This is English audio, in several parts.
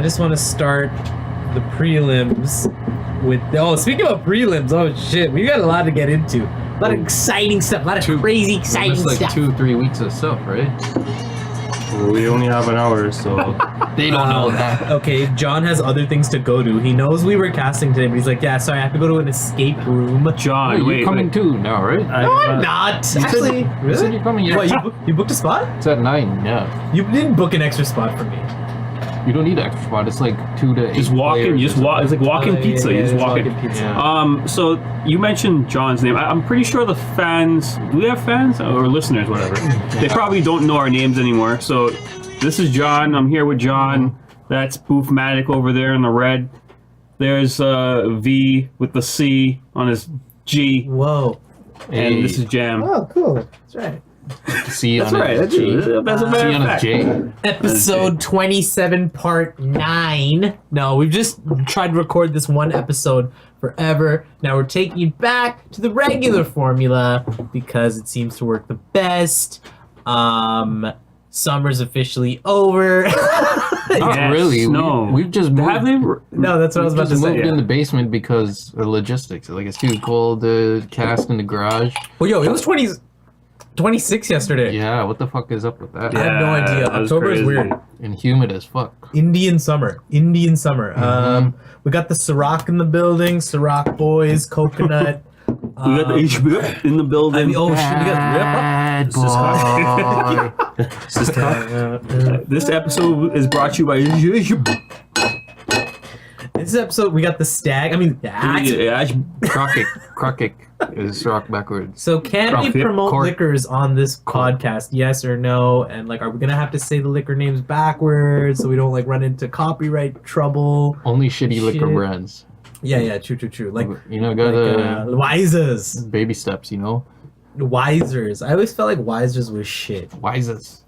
I just want to start the prelims with... Oh, speaking of prelims, oh shit, we got a lot to get into. A lot of exciting stuff, a lot of crazy exciting stuff. It's like 2-3 weeks of stuff, right? Well, we only have an hour, so... They don't know that. Okay, John has other things to go to. He knows we were casting today, but he's like, yeah, sorry, I have to go to an escape room. John, You're coming too now, right? No, I'm not. Actually, You said you're coming. What, you booked a spot? It's at 9, yeah. You didn't book an extra spot for me. You don't need an extra spot. It's like 2 to 8 just walk in. You just walk. It's like walk-in pizza. You just walk in. Pizza. Yeah. So you mentioned John's name. I'm pretty sure the fans. Do we have fans or listeners? Whatever. They probably don't know our names anymore. So this is John. I'm here with John. That's Boofmatic over there in the red. There's V with the C on his G. Whoa. And this is Jam. Oh, cool. That's right. C That's on right. his G. That's a C matter on of his fact. J. Episode 27, part 9. No, we've just tried to record this one episode forever. Now we're taking you back to the regular formula because it seems to work the best. Summer's officially over. Not Yes, really. no. We've just moved. Have they? No, that's what I was about to Just say. moved in the basement because of logistics. Like it's too cold to cast in the garage. Well, yo, it was 26 yesterday. Yeah, what the fuck is up with that? I have no idea. that was October is crazy. weird. And humid as fuck. Indian summer. We got the Ciroc in the building. Ciroc boys, coconut. We got the HB in the building. I mean, oh shit, we got Bad boy. This episode is brought to you by. This episode we got the stag. I mean, Crockett is rock backwards. so can we Profit promote court. liquors on this podcast? Yes or no? And like, are we gonna have to say the liquor names backwards so we don't like run into copyright trouble? Only shitty liquor Shit. brands. Yeah, true. Like, Gotta Wisers. baby steps, Wisers. I always felt like Wisers was shit. Wisest.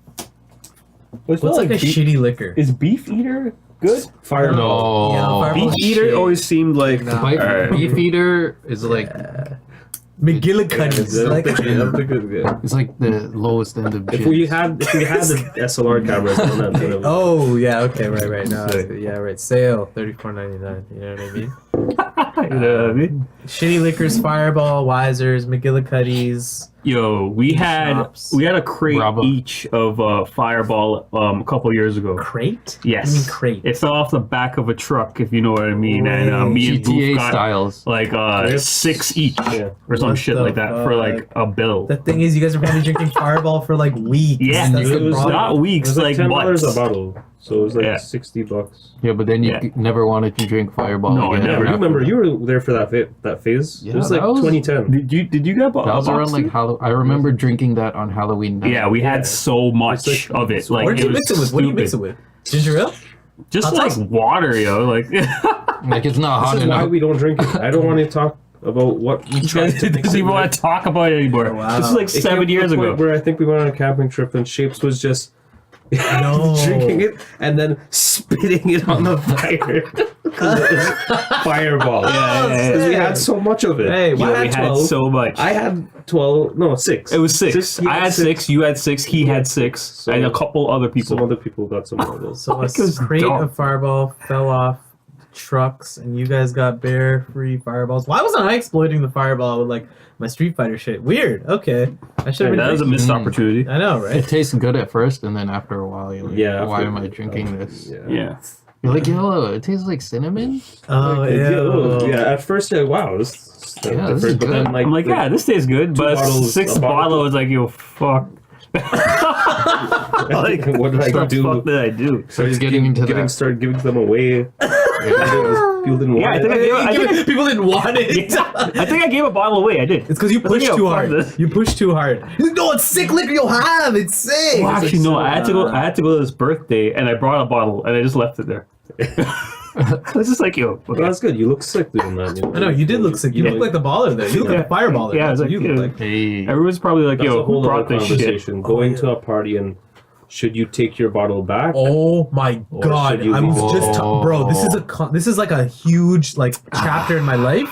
What's like a shitty liquor? Is Beef Eater good? Fireball. Yeah, Fireball. Beef Eater always seemed like. Beef eater is like McGillicuddy's. I Like, don't think it's good. it's like the lowest end of If shit. we had the SLR cameras on that, then it would- oh yeah, okay, right. No, Sick. yeah, right. Sale $34.99. You know what I mean? You know what I mean? Shitty liquors, Fireball, Wisers, McGillicuddy's. Yo, we had Shops. a crate Bravo. each of Fireball a couple years ago. Crate? Yes, I mean crate. It fell off the back of a truck, if you know what I mean. And me and Boof GTA got styles. like 6 each Yeah. or some What shit the like that for like a bill. The thing is, you guys are probably drinking Fireball for like weeks. Yeah, That's it the was problem. not It weeks, was like like $10 months. a bottle, so it was like Yeah. $60. Yeah, but then you Yeah. never wanted to drink Fireball No, I again. never. You remember you were there for that phase? Yeah, it was like that was- 2010. Did you get That was a around box like too? Halloween. I remember drinking that on Halloween night. Yeah, we Yeah. had so much It's like- of it. Like What did it you was mix it with? What do you mix it with? Ginger ale? Just Hot like sauce? water, yo. Like Like it's not hot This is why enough. we don't drink it. I don't want to talk about what we tried to doesn't even want to talk about it anymore. Oh, wow. This is like It came 7 to years the point ago. where I think we went on a camping trip and Shapes was just No. drinking it and then spitting it on the fire. 'Cause it was Fireball. Because we had so much of it. Hey, You why We had had 12. so much. I had 12. No, 6. It was 6. He I had 6. You had 6. He had 6. So- and a couple other people. Some other people got some of those. So a Like, it was crate dumb. of Fireball fell off trucks, and you guys got bear-free Fireballs. Why wasn't I exploiting the Fireball with like my Street Fighter shit? Weird. Okay, I should have been. That was a missed opportunity. I know, right? It tastes good at first, and then after a while, you're like, Yeah, why after- am I drinking this? Yeah. You're like, yo, it tastes like cinnamon? Oh Yeah, at first, wow, this is Yeah, this is different. But then, good. like, I'm like, yeah, this tastes good, but bottles, 6 a bottle. bottle is like, yo, fuck. Like, what did I what the do? fuck did I do? Started getting into that. Started giving them away. People didn't Yeah, I want think it. I gave People didn't want it. I think I gave a bottle away. I did. It's because you I was like, pushed yo, too fuck hard. this. You pushed too hard. He's like, no, it's sick liquor you'll have. It's sick. Well, It's actually, like, no. so, I had to go to this birthday, and I brought a bottle, and I just left it there. It's just like, yo. Well, Okay. that's good. You look sick doing that. I know you did look sick. You Yeah. look like the baller there. You look like a fireballer. Yeah, That's it's what like, you look yeah. like. Hey, Everyone's probably like, That's yo, a whole who other brought this shit? conversation. Going to a party and should you take your bottle back? Oh my Or god! should you I'm be- just bro. This is like a huge like chapter in my life.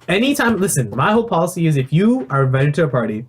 Anytime, listen. My whole policy is if you are invited to a party,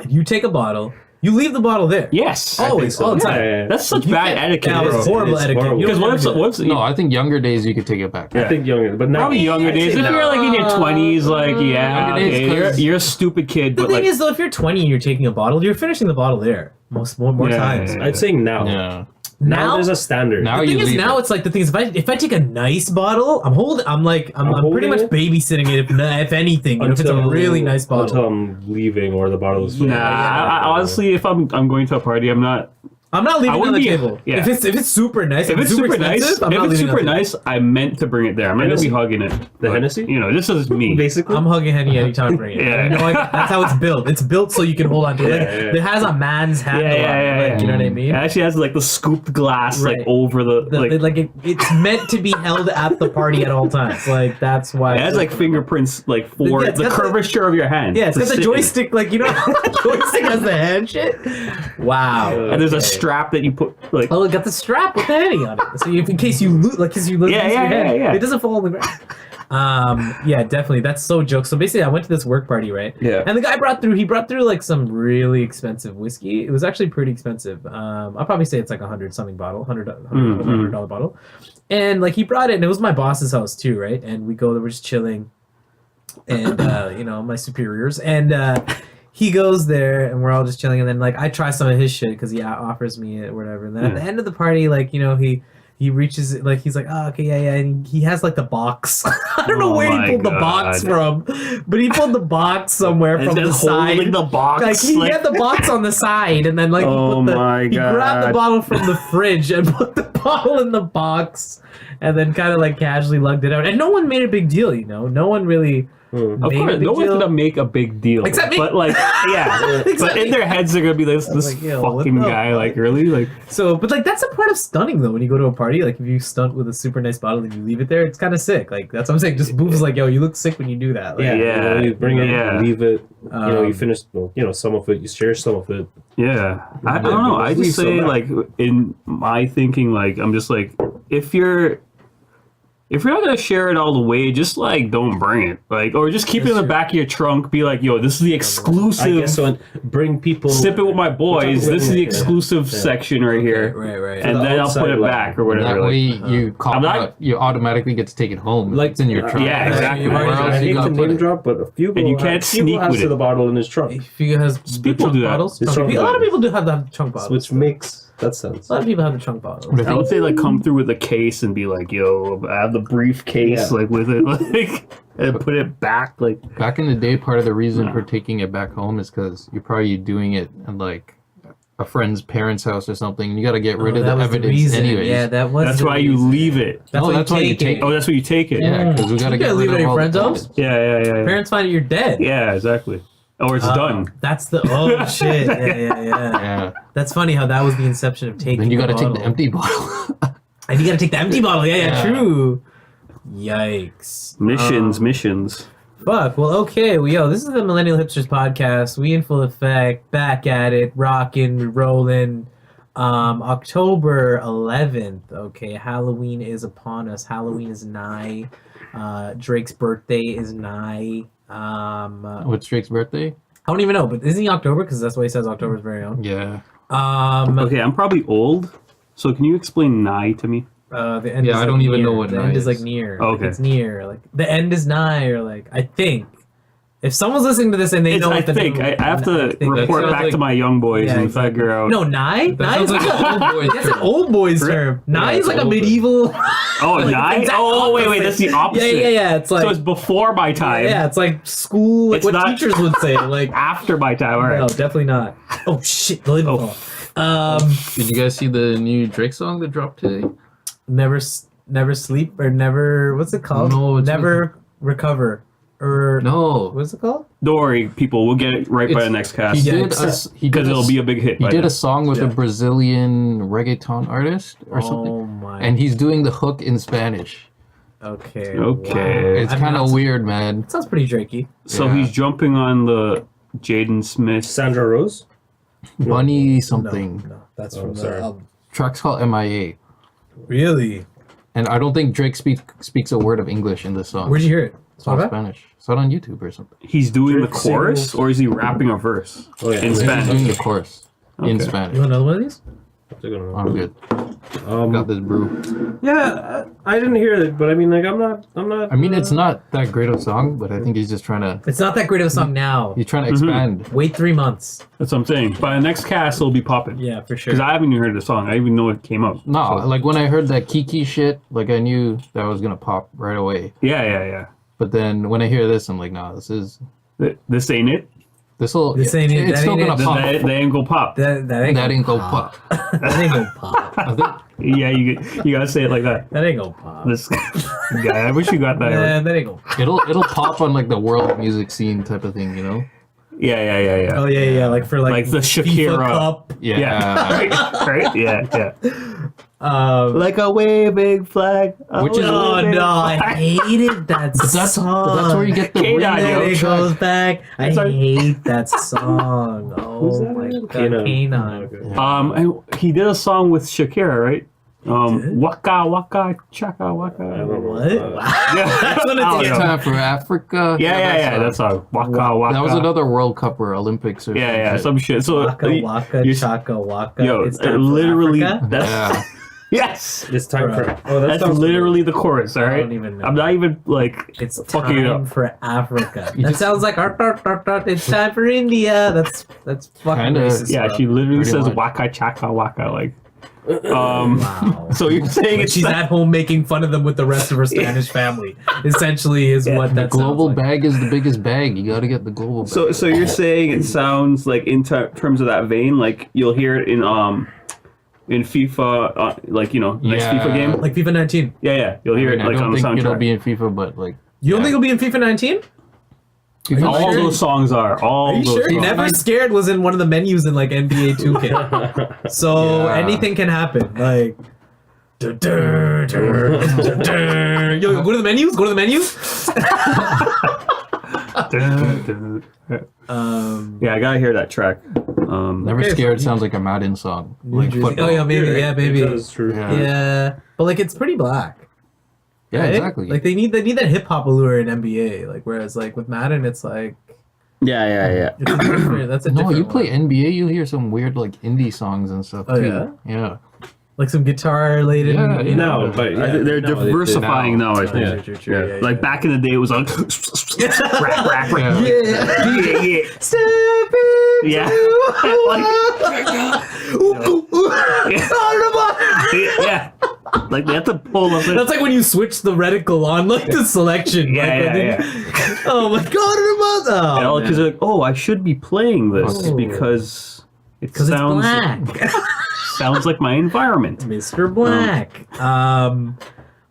if you take a bottle, You leave the bottle there. Yes. Always, all the time. Yeah. That's such bad etiquette. That was It's horrible etiquette. horrible. You Because don't what's No, I think younger days you could take it back. I think younger, but now probably younger days. If you're like in your 20s, like yeah, Younger days, okay, 'cause- you're a stupid kid. The But thing like, is, though, if you're 20 and you're taking a bottle, you're finishing the bottle there more Yeah, times. yeah, I'd say now. Yeah. Now there's a standard. Now The you thing is, leave now it. it's like the thing is, if I take a nice bottle, I'm pretty holding much it? babysitting it. If anything, if it's a really nice bottle. Until I'm leaving or the bottle is nah. I honestly, if I'm going to a party, I'm not. I'm not leaving it on wouldn't the be- table. yeah. If it's super nice, If it's super nice, expensive, I'm if not it's leaving it super on the nice, I meant to bring it there. I'm not gonna be Hennessy? hugging it. The But, Hennessy? You know, this is me. basically. I'm hugging Henny anytime I bring it. Yeah. You know, like, that's how it's built. It's built so you can hold on to it. Like, Yeah. It has a man's handle on it. Like, you know what I mean? It actually has like the scooped glass Right. like over the like. It's meant to be held at the party at all times. Like that's why It has like fingerprints like for Yeah, it's the got the- curvature of your hand. yeah, it's to got the sit in. joystick. Like you know, joystick has the hand shit. Wow. And there's a Okay. strap that you put like. Oh, it got the strap with the Henny on it. So in case you lose, like, cause you lose Yeah, your yeah, hand, yeah, yeah. it doesn't fall on the ground. Yeah, definitely. That's so jokes. So basically, I went to this work party, right? Yeah. And the guy brought through like some really expensive whiskey. It was actually pretty expensive. I'll probably say it's like $100 something bottle, $100 bottle. And like he brought it, and it was my boss's house too, right? And we go there, we're just chilling, and you know, my superiors, and he goes there, and we're all just chilling, and then like I try some of his shit because he offers me it or whatever. And then at the end of the party, like you know, he reaches it, like he's like, oh, okay, yeah, and he has like the box. I don't know Oh where my he pulled the box from, but he pulled the box somewhere And from then the side. holding the box. Like he like, had the box on the side, and then like Oh my he grabbed the God. bottle from the fridge and put the bottle in the box, and then kind of like casually lugged it out. And no one made a big deal, you know. No one really. Of made a course, big no one's deal. gonna make a big deal. Except me. But like, yeah. But Except in me. their heads, they're gonna be like, this Like, yo, what fucking the guy. fuck? Like, really? Like, So, but like that's a part of stunning though. When you go to a party, like if you stunt with a super nice bottle and you leave it there, it's kind of sick. Like that's what I'm saying. Just Boof's like, yo, you look sick when you do that. Like, Yeah, Yeah, you know, you bring it, yeah. you leave it. You know, you Um, finish. Well, you know, some of it, you share some of it. yeah. I Yeah, don't know. I leave just some say, back. like, in my thinking, like, I'm just like, if you're not gonna share it all the way, just like don't bring it, like, or just keep it in the back of your trunk. Be like, yo, this is the I exclusive. guess so. And bring people. Sip it with my boys. This is the Yeah. exclusive Yeah. section right here, right. and the then I'll put outside it line. back or whatever. That like- way you I'm not- you automatically get to take it home. Like, It's in your trunk. yeah, exactly. You've already- Where else I you hate gonna to put name it? drop, but a few And you can't sneak has with to it. the bottle in his trunk, If you has People trunk do that. bottles, It's trunk a lot of bottles. people do have the trunk bottles. which makes that sense. A lot of people have the trunk bottles. But I would say like come through with a case and be like, yo, I have the briefcase Yeah. like with it, like, and put it back like. Back in the day, part of the reason No. for taking it back home is because you're probably doing it in like a friend's parents' house or something. You got to get rid of that the was evidence, reason. anyways. Yeah, that was. That's the why you reason. leave it. That's No, why that's why you take Oh, that's why you take it. Yeah, because we got to You get gotta rid leave it of at your all friend's the house. Yeah. Parents find it, you're dead. Yeah, exactly. Or it's done. That's the shit. Yeah. Yeah. That's funny how that was the inception of taking. Then you got to the take the bottle. empty bottle. And you gotta take the empty bottle. Yeah, Yeah. true. Yikes. Missions. Fuck. Well, okay. Well, yo, this is the Millennial Hipsters podcast. We in full effect. Back at it. Rocking, rolling. October 11th. Okay. Halloween is upon us. Halloween is nigh. Drake's birthday is nigh. What's Drake's birthday? I don't even know, but isn't he October? Because that's what he says. October's very own. Yeah. Okay, I'm probably old, so can you explain nigh to me? The end Yeah, is I like don't even near. know what the nigh end is is. like near. Okay. Like it's near. Like the end is nigh, or like I think. If someone's listening to this and they It's, know I what the think new- I have to think that report sounds back like- to my young boys Yeah, and exactly. figure out. No, nigh. That Nigh sounds is like like an old boy's that's an term. old boy's Really? term. Nigh Yeah, is like a it's old boy. medieval. Oh, like, nigh? exact Oh, wait, opposite. that's the opposite. Yeah. It's like So it's before my time. yeah, it's like school. Like It's what not- teachers would say. Like After my time. All right. no, definitely not. Oh shit, the lid Oh. fell. Did you guys see the new Drake song that dropped today? Never sleep or never. What's it called? No, it's never recover or No. What's it called? Don't worry, people. We'll get it right by It's- the next He cast. Yeah, did except- Because it'll be a big hit. He by did then. a song with Yeah. a Brazilian reggaeton artist or Oh something, my. and he's doing the hook in Spanish. Okay. Okay. wow. It's I'm kind not- of weird, man. Sounds pretty Drakey. So Yeah. he's jumping on the Jaden Smith. Sandra Rose. Bunny something. No, that's Oh, from the sorry. album. Track's called MIA, Really? and I don't think Drake speaks a word of English in this song. Where'd you hear it? It's all Spotify? Spanish. It's on YouTube or something. He's doing the Drake chorus, singles. or is he rapping a verse Oh, yeah. in He's He's doing Spanish? the chorus. in Okay. Spanish. You want another one of these? That's a good one. I'm good. Got this brew. Yeah, I didn't hear it, but I mean, like, I'm not. I mean, it's not that great of a song, but I think he's just trying to. It's not that great of a song now. He's trying to expand. Wait 3 months. That's what I'm saying. By the next cast, it'll be popping. Yeah, for sure. Because I haven't even heard the song. I didn't even know it came out. No, like when I heard that Kiki shit, like I knew that was gonna pop right away. Yeah. But then when I hear this, I'm like, nah, this This ain't it. This ain't it. It's That still ain't gonna it. pop. They ain't gonna pop. That ain't That ain't gonna gonna pop. That ain't gonna pop. I think Yeah, you gotta say it like that. That ain't gonna pop. This guy, I wish you got that. Yeah, that ain't gonna pop. it'll pop on like the world music scene type of thing, you know? Yeah. Oh yeah, like for Like the FIFA Shakira. Cup. Yeah. Right? Yeah. Like a waving flag. Which is- oh no, I hated that That's song. where you get the K-Dot, ring yo. Then it goes back. I Sorry. hate that song. Who's Oh that my again? god, Kanan. Kanan. And he did a song with Shakira, right? Waka waka chaka waka. What? Yeah, That's what Oh, it's yeah. Time for Africa. Yeah. That song. Waka waka. That was another World Cup or Olympics or Yeah, some some shit. So Waka waka you're- chaka waka. Yo, It's time for literally, Africa? shit. that's Yeah. yes. It's time for. Bruh. Oh, That's literally the chorus. All I right. don't even know. I'm not even like It's fucking it time up. for Africa. That sounds like it's time for India. That's fucking Kinda. racist. Yeah, bro. she literally Pretty says much. waka chaka waka like. Wow. So you're saying But it's she's not- at home making fun of them with the rest of her Spanish family. Essentially, is what that Global sounds like. bag is the biggest bag. You got to get the global bag. So you're saying it sounds like in terms of that vein, like you'll hear it in FIFA, like next Yeah. FIFA game. Like FIFA 19. Yeah, you'll hear it I like don't on the think it'll soundtrack. be in FIFA, but like You don't think it'll be in FIFA 19? FIFA All sure? those songs are all Are you those sure? songs. Never Scared was in one of the menus in like NBA 2K. So Yeah. anything can happen. Like. Yo, go to the menus. Go to the menus. Yeah, I gotta hear that track. Never Okay, Scared so- sounds like a Madden song. Like Jersey- football. Oh yeah, maybe. Yeah, maybe. That's true. Yeah, but like it's pretty black. Yeah, right? exactly. Like they need that hip hop allure in NBA. Like whereas like with Madden, it's like Yeah. it's different. That's a no, different you play one. NBA, you hear some weird like indie songs and stuff Oh, too. yeah? Yeah. Like some guitar related. Yeah, you know? No, but I think they're no, diversifying now. I think. Yeah, true. Yeah. Yeah, Like yeah. back in the day, it was like rap. Yeah. Yeah. Yeah. Step Yeah. Yeah. Like they have to pull up. That's like when you switch the reticle on like the selection. Yeah, like, yeah, I think- Oh my god, oh, Because they're like, oh, I should be playing this Oh. because it because it's sounds black. sounds like my environment. Mr. Black.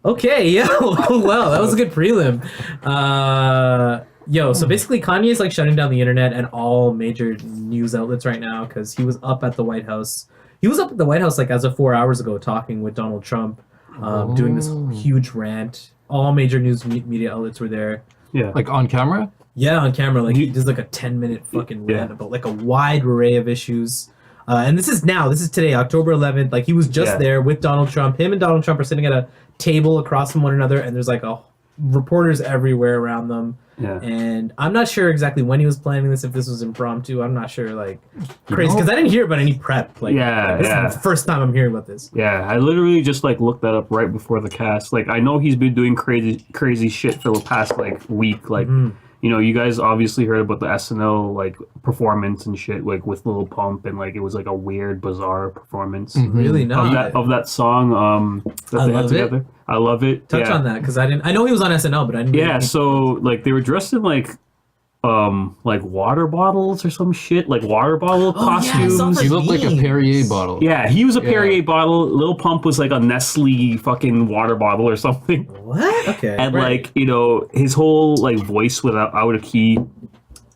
Okay, yo, wow, that was a good prelim. So basically Kanye's like shutting down the internet and all major news outlets right now because he was up at the White House. He was up at the White House like as of 4 hours ago talking with Donald Trump, doing this huge rant. All major news media outlets were there. Yeah. Like on camera? Yeah, on camera, like he does like a 10-minute fucking rant Yeah. about like a wide array of issues. And this is today, October 11th. Like he was just Yeah. there with Donald Trump. Him and Donald Trump are sitting at a table across from one another, and there's like reporters everywhere around them. Yeah. And I'm not sure exactly when he was planning this, if this was impromptu. I'm not sure, like crazy, know- because I didn't hear about any prep. Like, Yeah, this yeah. is the first time I'm hearing about this. Yeah, I literally just like looked that up right before the cast. Like I know he's been doing crazy shit for the past like week. Like you guys obviously heard about the SNL like performance and shit like with Lil Pump and like it was like a weird bizarre performance Really not. of that song that I they had love it. together. I love it. Touch yeah. on that because I know he was on SNL, but I didn't. Yeah, so like they were dressed in like water bottles or some shit, like water bottle Oh, yeah, I saw costumes. that. You look like a Memes. Perrier bottle. Yeah, he was a Yeah. Perrier bottle. Lil Pump was like a Nestle fucking water bottle or something. What? Okay. And right. like, his whole like voice without out of key.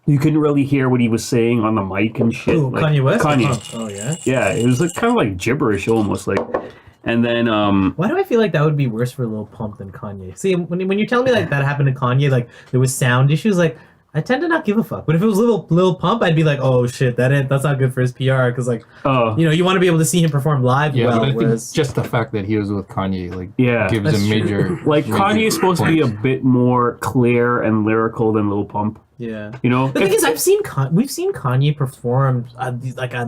You couldn't really hear what he was saying on the mic and shit. Ooh, like, Kanye West. Kanye. Oh yeah. Yeah, it was like kind of like gibberish almost like. And then Why do I feel like that would be worse for Lil Pump than Kanye? See, when you tell me like that happened to Kanye, like there was sound issues, like I tend to not give a fuck. But if it was Lil Pump, I'd be like, oh shit, that's not good for his PR because like you want to be able to see him perform live Yeah, well. but I think Whereas just the fact that he was with Kanye, like, Yeah, gives that's him true. major. like major Kanye's supposed to be a points. bit more clear and lyrical than Lil Pump. Yeah. You know, The thing is, we've seen Kanye perform on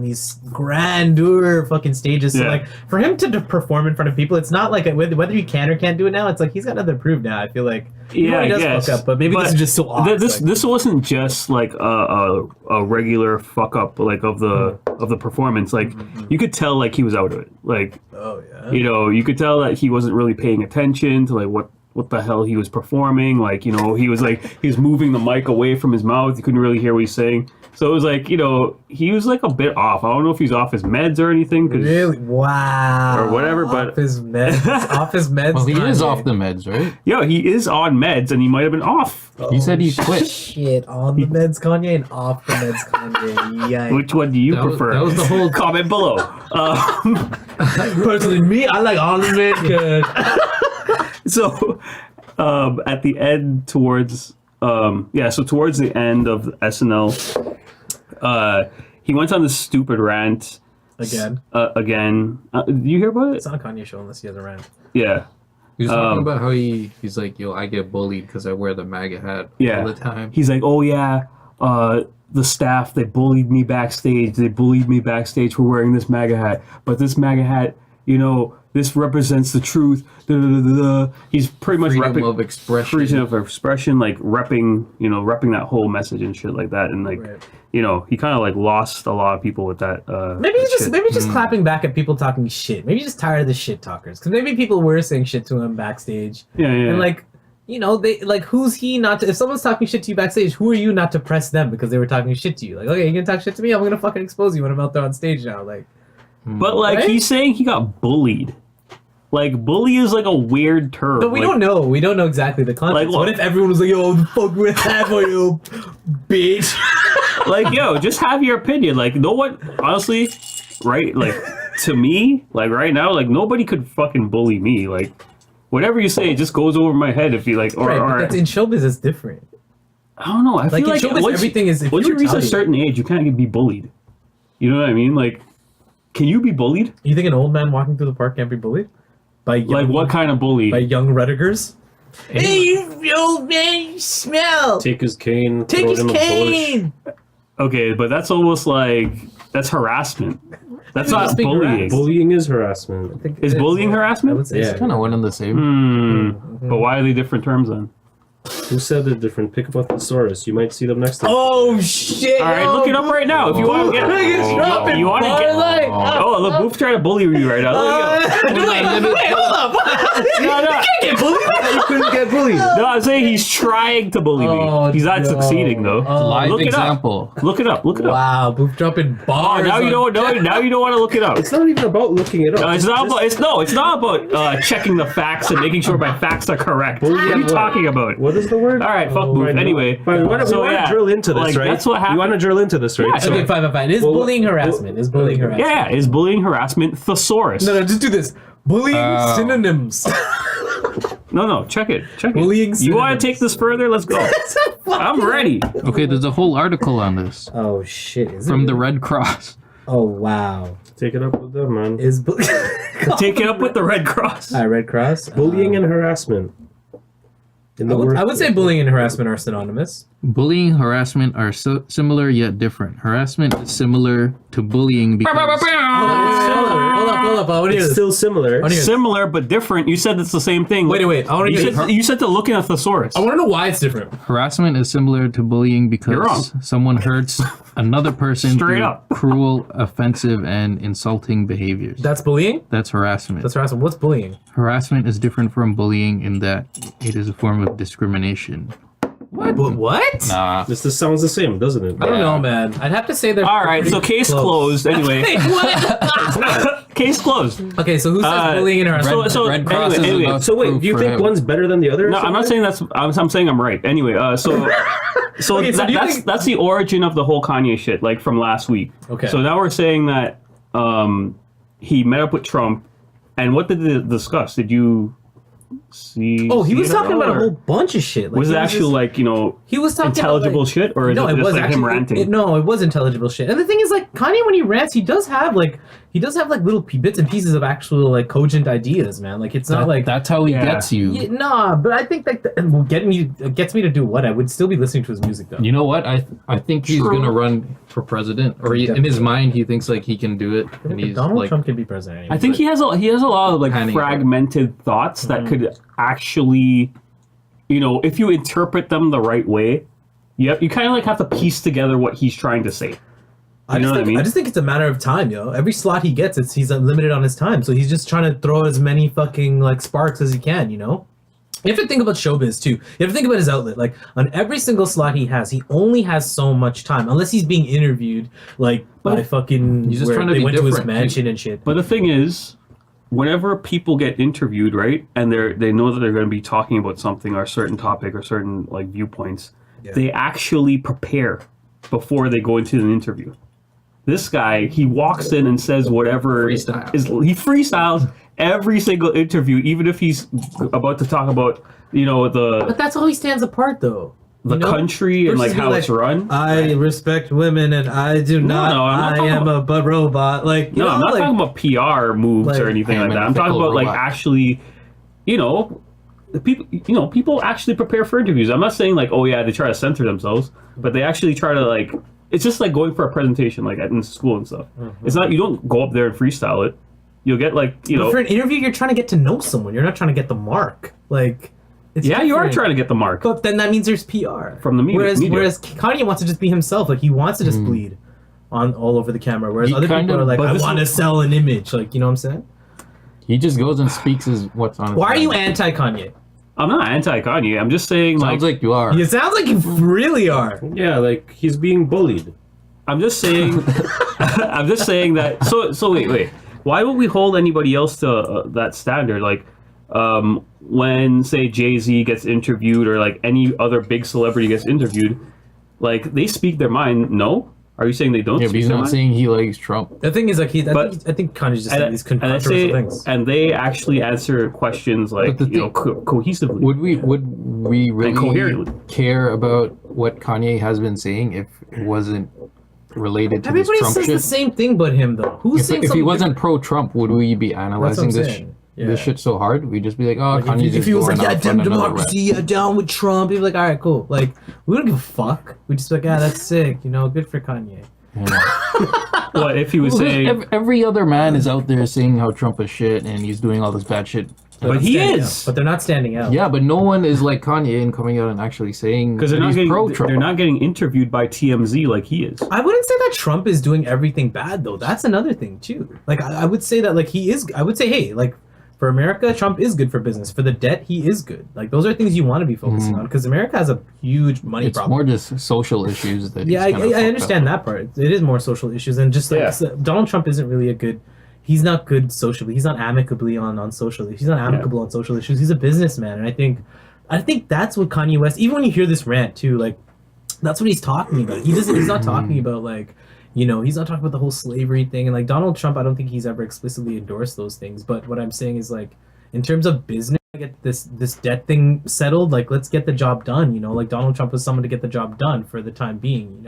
these grandeur fucking stages. So Yeah. like for him to perform in front of people, it's not like whether he can or can't do it now. It's like he's got nothing to prove now. I feel like he I does guess. fuck up, but maybe this is just so odd. This wasn't just like a regular fuck up like of the performance. Like you could tell like he was out of it. Like oh yeah. you know, you could tell that he wasn't really paying attention to like what the hell he was performing. Like, you know, he was moving the mic away from his mouth. You couldn't really hear what he's saying. So it was like, you know, he was like a bit off. I don't know if he's off his meds or anything. Really? Wow. Or whatever, but off his meds. Off his meds. Well, he is Kanye. off the meds, right? yo, he is on meds and he might have been off. He said he quit. Shit, on the meds Kanye and off the meds Kanye. Yikes. Which one do you That was- prefer? that was the whole- Comment below. Personally, me, I like all of it. Good. So at the end towards towards the end of SNL, he went on this stupid rant Again. again. Did you hear about It's it? not a Kanye show unless he has a rant. Yeah. He was talking about how he's like, yo, I get bullied because I wear the MAGA hat all the time. He's like, oh yeah, the staff, they bullied me backstage. They bullied me backstage for wearing this MAGA hat. But this MAGA hat, you know, this represents the truth. Da, da, da, da, da. He's pretty much Freedom repping of expression. freedom of expression, like repping that whole message and shit like that. And like, Right. you know, he kind of like lost a lot of people with that. Maybe he's shit. just clapping back at people talking shit. Maybe he's just tired of the shit talkers. Because maybe people were saying shit to him backstage. Yeah. And like, you know, they like, who's he not to? If someone's talking shit to you backstage, who are you not to press them because they were talking shit to you? Like, okay, you gonna talk shit to me? I'm gonna fucking expose you when I'm out there on stage now. Like, But like Right? he's saying he got bullied. Like bully is like a weird term. but we Like, don't know. We don't know exactly the context. Like, what if everyone was like, "Yo, the fuck with that for you, bitch"? Like, yo, just have your opinion. Like, no one, honestly, right? Like, to me, like right now, like nobody could fucking bully me. Like, whatever you say, it just goes over my head. If you like, Right, but that's, in showbiz, it's different. I don't know. I Like feel in like showbiz, everything is. If once you reach a retaliate- certain age, you can't be bullied. You know what I mean? Like, can you be bullied? You think an old man walking through the park can't be bullied by young, Like, what kind of bully? by young Reddigers? Hey, you old man, you smell. Take his cane. Take throw his it in the cane. Okay, but that's almost like that's harassment. That's Maybe not just being bullying. harassed. Bullying is harassment. I think Is it bullying yeah. harassment? I would say Yeah. so. Kind of one and the same. But why are they different terms then? Who said they're different? Pick up a thesaurus. You might see them next time. Oh shit! All right, look it up right now if you want to get. You want to get? Oh, look, Boof's trying to bully you right now. Look, Wait, hold up! no, no. Get bullied. You couldn't get bullied. No, I'm saying he's trying to bully Oh, me. He's not no. succeeding though. Live Look it up. example. Look it up. Look it up. Wow, Boof dropping Oh, bars. now you don't. Now you don't want to look it up. It's not even about looking it up. No, it's not about. It's not about checking the facts and making sure my facts are correct. What are you what? talking about? What is the word? All right, fuck Boof. Fine, Anyway, Fine, we want to drill into this, like, right? that's what happened. You want to drill into this, right? Yeah, So- Okay, fine. Is Well, bullying harassment? Is bullying harassment? Yeah, is bullying harassment thesaurus? No, just do this. Bullying synonyms. No, check it. Bullying You want synonyms. to take this further? Let's go. I'm ready. Okay, there's a whole article on this Oh shit! Is from it? the Red Cross. Oh wow! Take it up with them, man. Is Take it up with the Red Cross. Hi, Red Cross. Bullying and harassment. In the I would say bullying and harassment are synonymous. Bullying and harassment are similar yet different. Harassment is similar to bullying because Hold up. I want to hear It's this. still similar. wanna hear this. Similar but different. You said it's the same thing. Wait. I want to hear this. You said to look at a thesaurus. I want to know why it's different. harassment is similar to bullying You're wrong. because someone hurts another person Straight through up. cruel, offensive, and insulting behaviors. That's bullying. That's harassment. That's harassment. What's bullying? Harassment is different from bullying in that it is a form of discrimination. What? Nah. This sounds the same, doesn't it? I don't know, man. I'd have to say they're All right, so pretty case close. closed. Anyway, Wait, what? case closed. Okay, so who says bullying and harassment? So Red Cross is anyway. about So wait, proof do you for think him. one's better than the other? or No, I'm not something? saying I'm saying I'm right. Anyway, so Okay, so do you think- that's the origin of the whole Kanye shit, like from last week. Okay. So now we're saying that he met up with Trump, and what did they discuss? Did you see? Oh, he see was it at talking all, about a or whole bunch of shit. Like, was he it actual just- like He was talking intelligible about, like, shit, or is no, it just was like actually, him ranting? No, it was intelligible shit. And the thing is, like, Kanye, when he rants, he does have, like, he does have like little bits and pieces of actual like cogent ideas, man. Like it's not like that's how he Yeah. gets you. yeah, nah, but I think like gets me to do what I would still be listening to his music though. You know what? I think he's gonna run for president, or in his mind he thinks like he can do it, and he's Donald like, Trump can be president. Anyway, I think he has a lot of like Panning. fragmented thoughts that could actually, if you interpret them the right way, you kind of like have to piece together what he's trying to say. I know just what I think, mean? I just think it's a matter of time, yo. Every slot he gets, he's limited on his time, so he's just trying to throw as many fucking like sparks as he can, You have to think about showbiz too. You have to think about his outlet. Like on every single slot he only has so much time, unless he's being interviewed like by fucking. He's just where trying to they be went to his different, mansion and shit. But the thing is, whenever people get interviewed, right, and they know that they're going to be talking about something or a certain topic or certain like viewpoints, they actually prepare before they go into an interview. This guy, he walks in and says whatever Freestyle. he freestyles every single interview, even if he's about to talk about But that's how he stands apart, though. the country and like Versus how being it's run. I respect women and I do not. no, I'm not I talking am a robot. Like you No, know, I'm not like, talking about PR moves like, or anything I am like that. a I'm talking fickle about like robot. actually, the people actually prepare for interviews. I'm not saying like, oh yeah, they try to censor themselves, but they actually try to like. It's just like going for a presentation, like in school and stuff. It's not, you don't go up there and freestyle it. You'll get like, But for an interview, you're trying to get to know someone. You're not trying to get the mark. Like, it's yeah, you are different. trying to get the mark. But then that means there's PR From the media. Whereas Kanye wants to just be himself. Like he wants to just bleed on all over the camera. Whereas He other kind people of- are like, but I this want to is- sell an image. Like, you know what I'm saying? He just goes and speaks as what's on his Why are you mind. anti-Kanye? I'm not anti-Kanye. I'm just saying Sounds like you are. It sounds like you really are. Yeah, like he's being bullied. I'm just saying. I'm just saying that. So wait. Why would we hold anybody else to that standard? Like, when say Jay-Z gets interviewed or like any other big celebrity gets interviewed, like they speak their mind. No, are you saying they don't? Yeah, but speak he's their not mind? saying he likes Trump. The thing is, like, But- I think Kanye's just saying these I say, controversial things. and they actually answer questions like But the cohesively. Would we really coherently. care about what Kanye has been saying if it wasn't related to Everybody this Trump says shit? the same thing but him, though. Who's saying If he something wasn't pro-Trump, would we be analyzing That's what I'm this saying. Yeah. this shit so hard? We'd just be like, oh, different? Kanye's If he was like, going yeah, off damn on another democracy, yeah, down with Trump, he'd be like, all right, cool. Like, we don't give a fuck. We just be like, yeah, that's sick. Good for Kanye. rap. Yeah. What if he was Well, saying? every other man is out there saying how Trump is shit and he's doing all this bad shit. But he Standing is. out. But they're not standing out. Yeah, but no one is like Kanye and coming out and actually saying Because that he's they're pro-Trump. not getting interviewed by TMZ like he is. I wouldn't say that Trump is doing everything bad, though. That's another thing, too. Like, I would say that, like, he is... I would say, hey, like, for America, Trump is good for business. For the debt, he is good. Like, those are things you want to be focusing on, because America has a huge money It's problem. more just social issues that. Yeah, he's kinda I fucked understand up that part. It is more social issues, and just like Yeah. Donald Trump isn't really a good. He's not good socially. He's not amicably on social. He's not amicable on social issues. He's a businessman, and I think that's what Kanye West. Even when you hear this rant too, like that's what he's talking about. He's not talking about like. He's not talking about the whole slavery thing, and like Donald Trump, I don't think he's ever explicitly endorsed those things. But what I'm saying is like, in terms of business, get this debt thing settled. Like, let's get the job done. Like Donald Trump was someone to get the job done for the time being.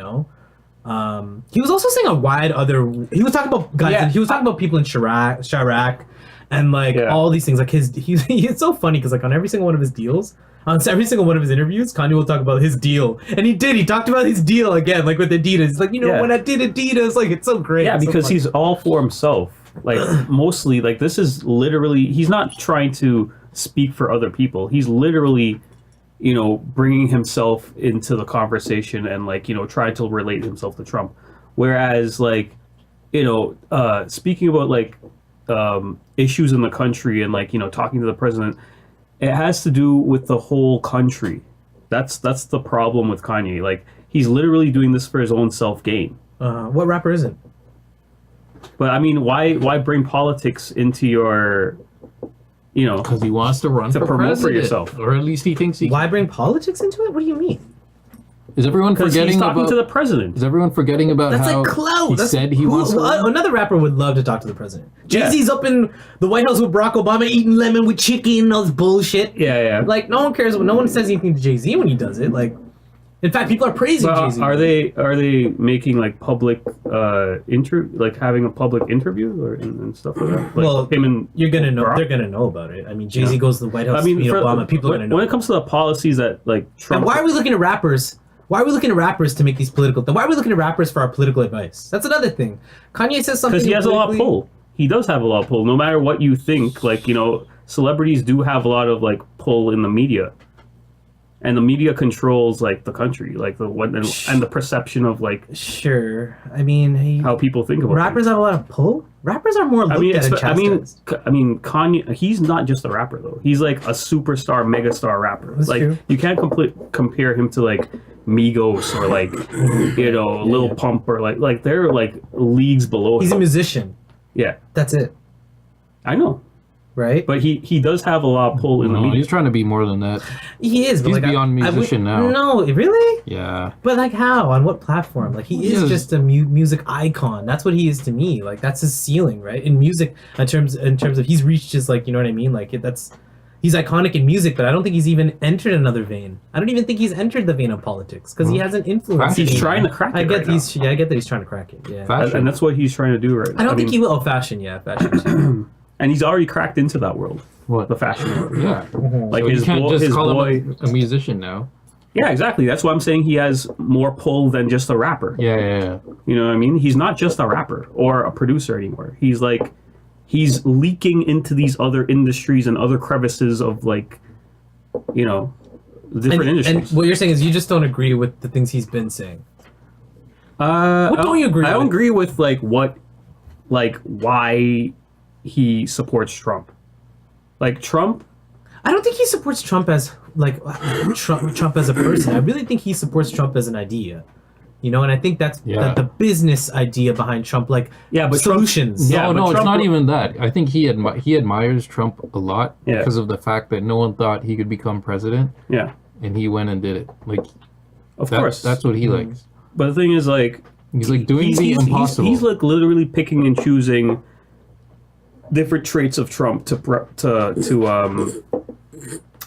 He was also saying a wide other. He was talking about guys. Yeah. He was talking about people in Chirac, and like Yeah. all these things. Like it's so funny because like on every single one of his deals. On every single one of his interviews, Kanye will talk about his deal, and he did. He talked about his deal again, like with Adidas. He's like, Yeah. when I did Adidas, like it's so great. Yeah, It's so because funny. he's all for himself. Like mostly, like this is literally. He's not trying to speak for other people. He's literally, bringing himself into the conversation and like trying to relate himself to Trump. Whereas like, speaking about like issues in the country and like talking to the president, it has to do with the whole country. That's the problem with Kanye. Like he's literally doing this for his own self gain. What rapper isn't? But I mean, why bring politics into your, because he wants to run To for promote for president, yourself. or at least he thinks he. Why bring politics into it? What do you mean? Is everyone because he's forgetting talking about? to the president. Is everyone forgetting about That's how like clout. he That's, said he wants to? run? Another rapper would love to talk to the president. Yeah. Jay-Z's up in the White House with Barack Obama eating lemon with chicken, all this bullshit. Yeah. Like no one cares. No one says anything to Jay-Z when he does it. Like In fact, people are praising But Jay-Z. are they making like public having a public interview or and stuff like that? Like Well, him and You're gonna know. Barack? They're gonna know about it. I mean, Jay-Z Yeah. goes to the White House. I mean, to meet Obama. People are when, gonna know. when it comes to the policies that like Trump. And why are we looking at rappers? Why are we looking at rappers to make these political? Why are we looking at rappers for our political advice? That's another thing. Kanye says something Because he has a lot of politically- pull. He does have a lot of pull. No matter what you think, like, you know, celebrities do have a lot of like pull in the media, and the media controls like the country, like the what and the perception of like Sure. I mean, how people think about rappers have a lot of pull. Rappers are more looked at and chastised. I mean, Kanye. He's not just a rapper though. He's like a superstar, megastar rapper. That's like true. you can't compare him to like Migos or like Lil Pump or like they're like leagues below He's him. a musician. Yeah, That's it, I know, right? but he does have a lot of pull in the No, media. he's trying to be more than that. He is. But He's like, beyond musician now. No, really? Yeah. But like how? On what platform? Like he is Yes. just a music icon. That's what he is to me. Like that's his ceiling, right? In music, in terms of he's reached his like, you know what I mean? Like he's iconic in music, but I don't think he's even entered another vein. I don't even think he's entered the vein of politics because he hasn't influenced. Fashion. He's trying to crack it. I get right now. I get that he's trying to crack it. Yeah. Fashion. And that's what he's trying to do right now. I don't think mean, he will. Oh, fashion. Yeah, fashion. Too. And he's already cracked into that world, What? the fashion world. Yeah. Like So you his can't boy, just his call boy. him a musician now. Yeah, exactly. That's why I'm saying he has more pull than just a rapper. Yeah. You know what I mean? He's not just a rapper or a producer anymore. He's leaking into these other industries and other crevices of like, you know, different industries. And what you're saying is you just don't agree with the things he's been saying. What don't you agree I don't with? agree with why he supports Trump. Like Trump. I don't think he supports Trump as like Trump as a person. I really think he supports Trump as an idea. You know, and I think that's Yeah. the business idea behind Trump, like Yeah, but Trump- solutions. Yeah, No, but it's Trump- not even that. I think he admires Trump a lot Yeah. because of the fact that no one thought he could become president, Yeah, and he went and did it. Like of course. that's what he likes. But the thing is, like, He's like doing the impossible. He's like literally picking and choosing different traits of Trump to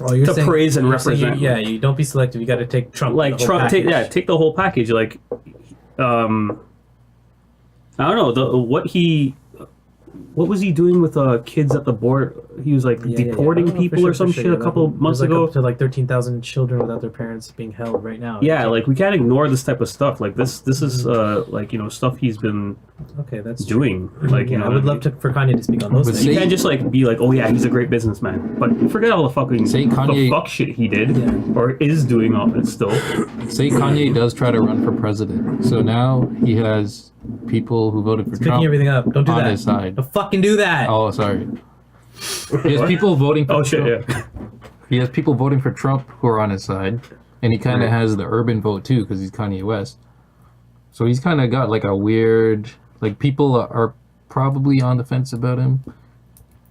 Oh, you're to saying- praise and you're saying represent. you don't be selective. You got to take Trump. like the whole Trump. package. Take the whole package. Like, I don't know what was he doing with kids at the border? He was like deporting Oh, for people sure, or some for shit sure, a couple There's months like ago. up to like 13,000 children without their parents being held right now. Yeah, like we can't ignore this type of stuff. Like this is like, you know, stuff he's been Okay, that's true. doing. Like, you Yeah, know, I would love for Kanye to speak on those But things. You Say- can't just like be like, oh yeah, he's a great businessman, but forget all the fucking Say the Kanye- fuck shit he did Yeah. or is doing all that still. Say Kanye does try to run for president, so now he has people who voted for Picking Trump everything up. Don't do on that. his side. Don't fucking do that. Oh, sorry. He has people voting for Oh shit, Trump. yeah. He has people voting for Trump who are on his side, and he kind of Right. has the urban vote too because he's Kanye West. So he's kind of got like a weird, like people are probably on the fence about him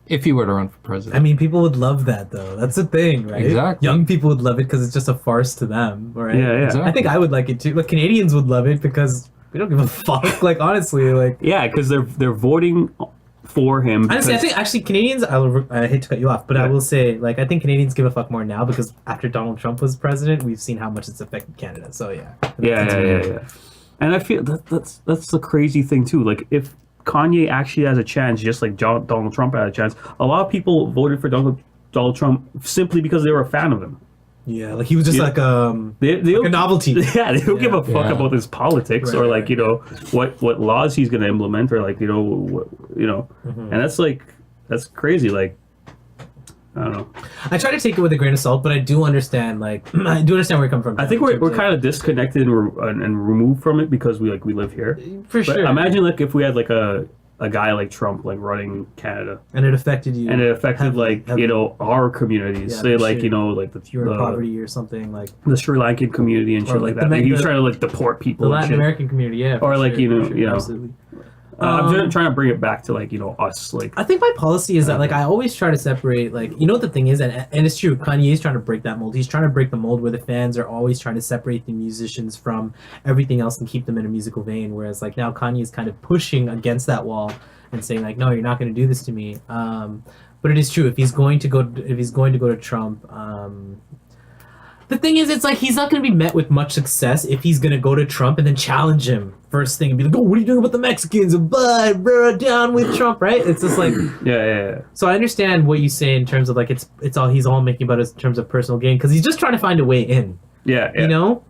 if he were to run for president. I mean, people would love that though. That's the thing, right? Exactly. Young people would love it because it's just a farce to them, right? Yeah, yeah. Exactly. I think I would like it too. Like Canadians would love it because we don't give a fuck. Like honestly, like Yeah, because they're voting for him. honestly, I because- think actually Canadians. I hate to cut you off, but I Yeah. will say like I think Canadians give a fuck more now because after Donald Trump was president, we've seen how much it's affected Canada. So yeah. Yeah. And I feel that's the crazy thing too. Like if Kanye actually has a chance, just like Donald Trump had a chance, a lot of people voted for Donald Trump simply because they were a fan of him. Yeah, like he was just Yeah. like They like a don't, novelty. yeah, they don't give a fuck Yeah. about his politics Right, or like right, you know what laws he's gonna implement or like you know Mm-hmm. and that's crazy. Like I don't know. I try to take it with a grain of salt, but I do understand. Like I do understand where you come from. I think we're kind of disconnected and removed from it because we live here. for But sure. imagine like if we had like a guy like Trump like running Canada. and it affected you. And it affected heavily, like heavily. you know our communities, Yeah, say for like sure. you know like if you were in poverty or something like the Sri Lankan community and Or shit like like that. the Like, he was the- trying to like deport the people. And Latin shit. American community, yeah. Or for like, sure, you know, for sure, you know. absolutely. I'm just trying to bring it back to like you know us like I think my policy is that like I always try to separate like you know what the thing is and it's true Kanye is trying to break that mold. He's trying to break the mold where the fans are always trying to separate the musicians from everything else and keep them in a musical vein. Whereas like now Kanye is kind of pushing against that wall and saying like no, you're not going to do this to me. But it is true if he's going to go to Trump. The thing is, it's like he's not going to be met with much success if he's going to go to Trump and then challenge him first thing and be like, "Oh, what are you doing about the Mexicans? But bro, down with Trump," right? It's just like, Yeah. So I understand what you say in terms of like it's all he's all making about is in terms of personal gain because he's just trying to find a way in. Yeah. You know.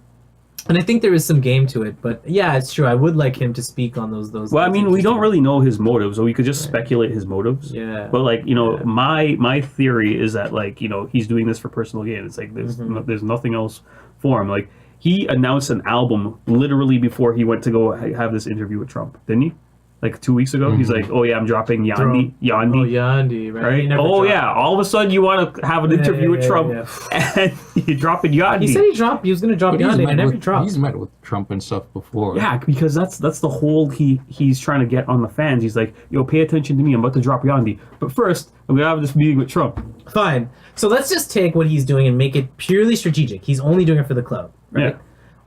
And I think there is some game to it, but yeah, it's true. I would like him to speak on those. Well, I mean, we don't really know his motives, so we could just speculate his motives. Yeah. But like, my theory is that like, he's doing this for personal gain. It's like there's nothing else for him. Like he announced an album literally before he went to go have this interview with Trump, didn't he? Like 2 weeks ago, he's like, "Oh yeah, I'm dropping Yandi." Oh, Yandi, right? He never Oh dropped. yeah, all of a sudden you want to have an interview with Trump, and you're dropping Yandi. He said he was going to drop But he's Yandi, met and never with- dropped. He's met with Trump and stuff before. Yeah, because that's the hold he's trying to get on the fans. He's like, "Yo, pay attention to me. I'm about to drop Yandi, but first I'm gonna have this meeting with Trump." Fine. So let's just take what he's doing and make it purely strategic. He's only doing it for the club, right?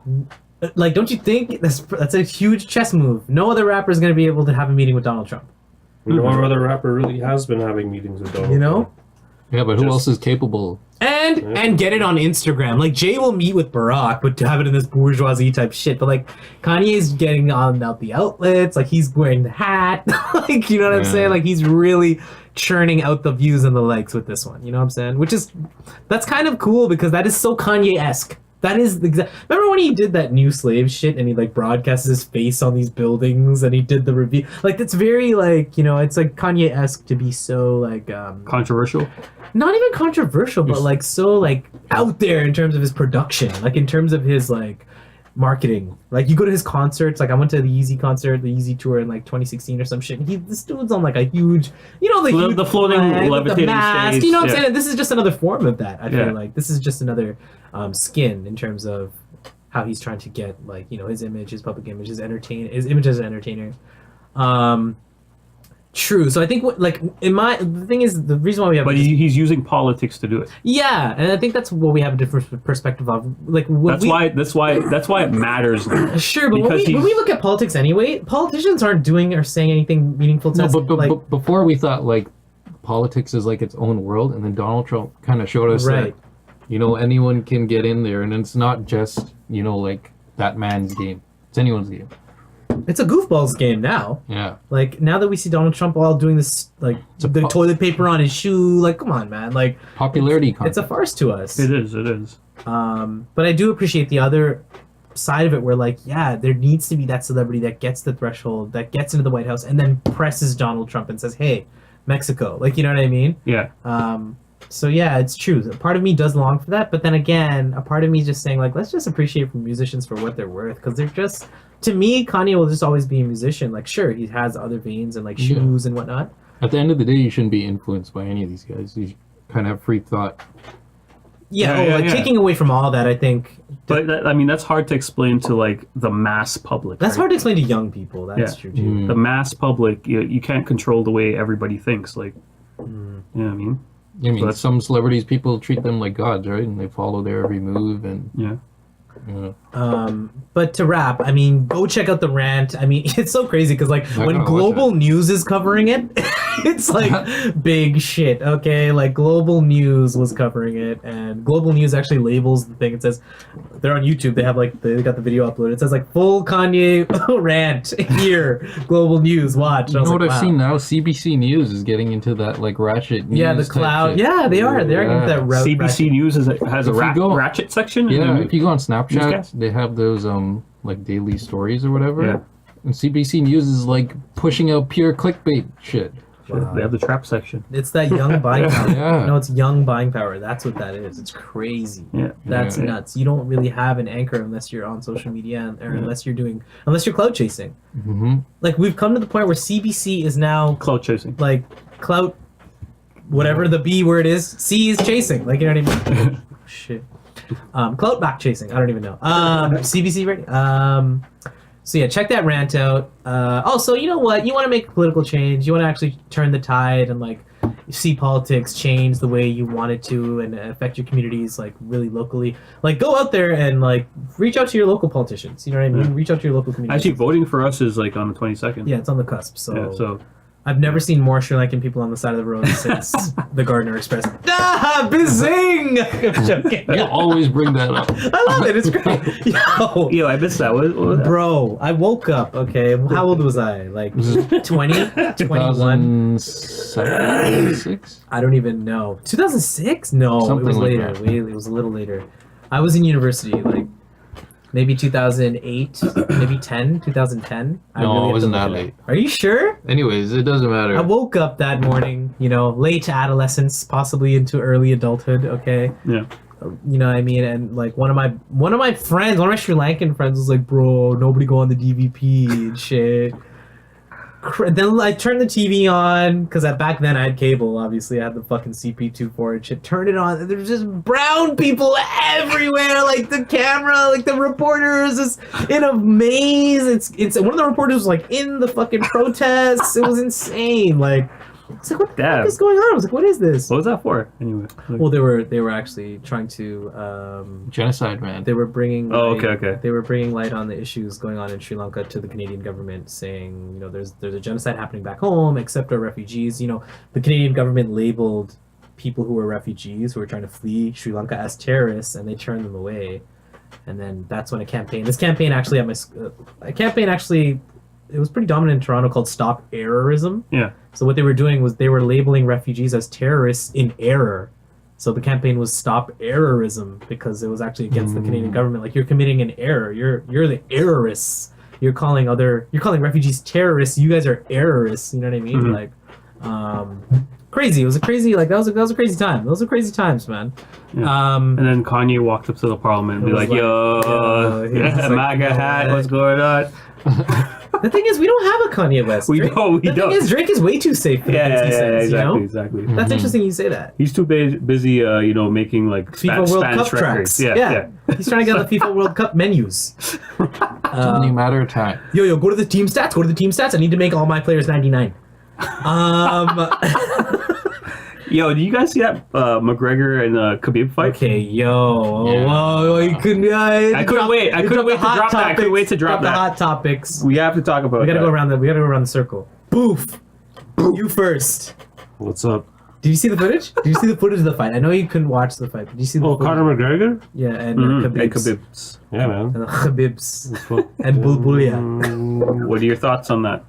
Yeah. Like, don't you think that's a huge chess move? No other rapper is going to be able to have a meeting with Donald Trump. No other rapper really has been having meetings with Donald You Trump. know? Yeah, but who else is capable? And get it on Instagram. Like Jay will meet with Barack, but to have it in this bourgeoisie type shit. But like Kanye's getting on out the outlets. Like he's wearing the hat. Like you know what I'm saying? Like he's really churning out the views and the likes with this one. You know what I'm saying? That's kind of cool because that is so Kanye-esque. That is the exact. Remember when he did that New Slave shit and he like broadcasts his face on these buildings and he did the review? Like that's very like it's like Kanye-esque to be so like Controversial. not even controversial, but like so like out there in terms of his production, like in terms of his like marketing. Like you go to his concerts. Like I went to the Yeezy concert, the Yeezy tour in like 2016 or some shit. And this dude's on like a huge, The floating flag with levitating the mask. stage. You know what I'm Yeah. saying? This is just another form of that. I Yeah. feel like this is just another skin in terms of how he's trying to get like his image, his public image, his image as an entertainer. True. So I think the thing is the reason why we have But he's using politics to do it. yeah, and I think that's what we have a different perspective of. Like That's why it matters. Sure, but Because when we look at politics anyway, politicians aren't doing or saying anything meaningful to No, us. but before we thought like politics is like its own world, and then Donald Trump kind of showed us Right. that anyone can get in there, and it's not just like that man's game. It's anyone's game. It's a goofballs game now. Yeah. Like now that we see Donald Trump all doing this, like a the toilet paper on his shoe, like come on, man, like Popularity it's a contest. farce to us. It is. But I do appreciate the other side of it, where like there needs to be that celebrity that gets the threshold, that gets into the White House, and then presses Donald Trump and says, "Hey, Mexico," like you know what I mean? Yeah. So yeah, it's true. A part of me does long for that, but then again, a part of me is just saying like, let's just appreciate musicians for what they're worth, because they're just, to me, Kanye will just always be a musician. Like, sure, he has other veins and like shoes and whatnot. At the end of the day, you shouldn't be influenced by any of these guys. You kind of have free thought. Taking away from all that, I think. But that's hard to explain to like the mass public. That's right? hard to explain to young people. That's true too. The mass public, you can't control the way everybody thinks. Like, you know what I mean? I mean, But- some celebrities, people treat them like gods, right? And they follow their every move, and Yeah. But to wrap, I mean, go check out the rant. I mean, it's so crazy because like I when gotta watch Global News is covering it, it's like big shit. Okay, like Global News was covering it, and Global News actually labels the thing. It says they're on YouTube. They have they got the video uploaded. It says like full Kanye rant here. Global News, watch. you know what I've wow. seen now? CBC News is getting into that like ratchet. Yeah, the news type cloud. shit. Yeah, they are. They're into that route. CBC News has a If you go- ratchet section. Yeah, if you go on Snapchat, Newscast? they have those like daily stories or whatever. Yeah. And CBC News is like pushing out pure clickbait shit. Wow. They have the trap section. It's that young buying power. Yeah. No, it's young buying power. That's what that is. It's crazy. Yeah. That's Yeah. nuts. You don't really have an anchor unless you're on social media or unless you're clout chasing. Mm-hmm. Like we've come to the point where CBC is now Cloud chasing. like clout, whatever the B word is. C is chasing. Like you know what I mean? Shit. Clout back chasing. I don't even know. CBC ready? So yeah, check that rant out. Also, you know what? You want to make a political change. You want to actually turn the tide and like see politics change the way you want it to and affect your communities like really locally. Like go out there and like reach out to your local politicians. You know what I mean? Yeah. Reach out to your local community. Actually, voting for us is like on the 22nd. yeah, it's on the cusp. So, Yeah, so I've never seen more Sri Lankan people on the side of the road since the Gardner Express. Ah, Bizing! I'm joking. You always bring that up. I love it. It's great. Yo, I missed that. What was that? Bro, I woke up, okay. How old was I? Like 20? 21? 2006? I don't even know. 2006? No, Something it was like later. that. It was a little later. I was in university, like maybe 2008, maybe 2010. I No, really it have wasn't to look that it up. late. Are you sure? Anyways, it doesn't matter. I woke up that morning, late adolescence, possibly into early adulthood, okay? Yeah. You know what I mean? And like one of my friends, one of my Sri Lankan friends was like, bro, nobody go on the DVP and shit. Then I turned the TV on, because back then I had cable, obviously. I had the fucking CP24 and shit. Turned it on, and there's just brown people everywhere. Like the camera, like the reporters is in a maze. It's one of the reporters was like in the fucking protests. It was insane. Like, it's like, what the fuck is going on? I was like, what is this? What was that for? Anyway. Well, they were actually trying to Genocide, man. they were bringing okay. They were bringing light on the issues going on in Sri Lanka to the Canadian government, saying, there's a genocide happening back home, accept our refugees. The Canadian government labeled people who were refugees who were trying to flee Sri Lanka as terrorists, and they turned them away. And then that's when this campaign actually it was pretty dominant in Toronto, called Stop Errorism. Yeah. So what they were doing was they were labeling refugees as terrorists in error. So the campaign was Stop Errorism, because it was actually against the Canadian government. Like, you're committing an error. You're the errorists. You're calling refugees terrorists. You guys are errorists. You know what I mean? Mhm. Like, crazy. It was a crazy, that was a crazy time. Those were crazy times, man. Yeah. And then Kanye walked up to the parliament and be like, yo, he was like, MAGA hat, what's going on? The thing is, we don't have a Kanye West. We Drake, don't. The thing is, Drake is way too safe for the things he says, exactly. That's interesting you say that. He's too busy, making like FIFA World Spanish Cup records. tracks. Yeah. He's trying to get the FIFA World Cup menus. Only a matter of time. Yo, go to the team stats. I need to make all my players 99. Yo, do you guys see that McGregor and Khabib fight? Okay, yo. Yeah. Whoa, you couldn't. I couldn't wait. I couldn't wait to drop that. I couldn't wait to drop the that. hot topics. We have to talk about We gotta that. go around the circle. Boof. You first. What's up? Did you see the footage? Did you see the footage of the fight? I know you couldn't watch the fight. But did you see the footage? Conor McGregor? Yeah, and And Khabib's. Khabib's. Yeah, man. And Khabib's. And Bulbulia. What are your thoughts on that?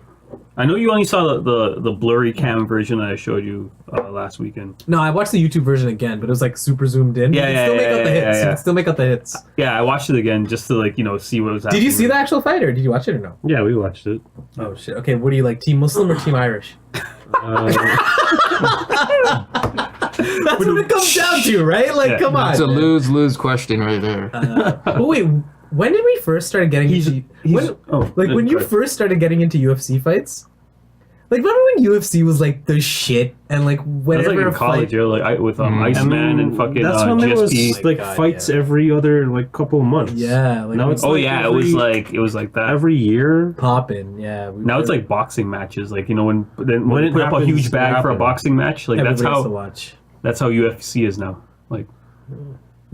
I know you only saw the blurry cam version that I showed you last weekend. No, I watched the YouTube version again, but it was like super zoomed in. Yeah, You yeah, can still make out the hits. yeah. You can still make out the hits. Yeah, I watched it again just to see what was happening. Did you see the actual fight, or did you watch it or no? Yeah, we watched it. Oh shit. Okay, what do you like, Team Muslim or Team Irish? That's what it comes down to, right? Like, Yeah. come on. It's a lose-lose question right there. But wait, when did we first start getting into when you first started getting into UFC fights? Like, remember when UFC was like the shit, and like That was whenever like in a college, fight, you're like with Iceman and fucking That's when there was GSP. like Oh my God, fights yeah. every other couple of months. yeah, like Now it's Oh like yeah, every- it was like that. every year. popping. Yeah, Now it's like boxing matches, when When they it put up a happens, huge it bag for a happens. boxing match, like everybody has to that's watch. how UFC is now. Like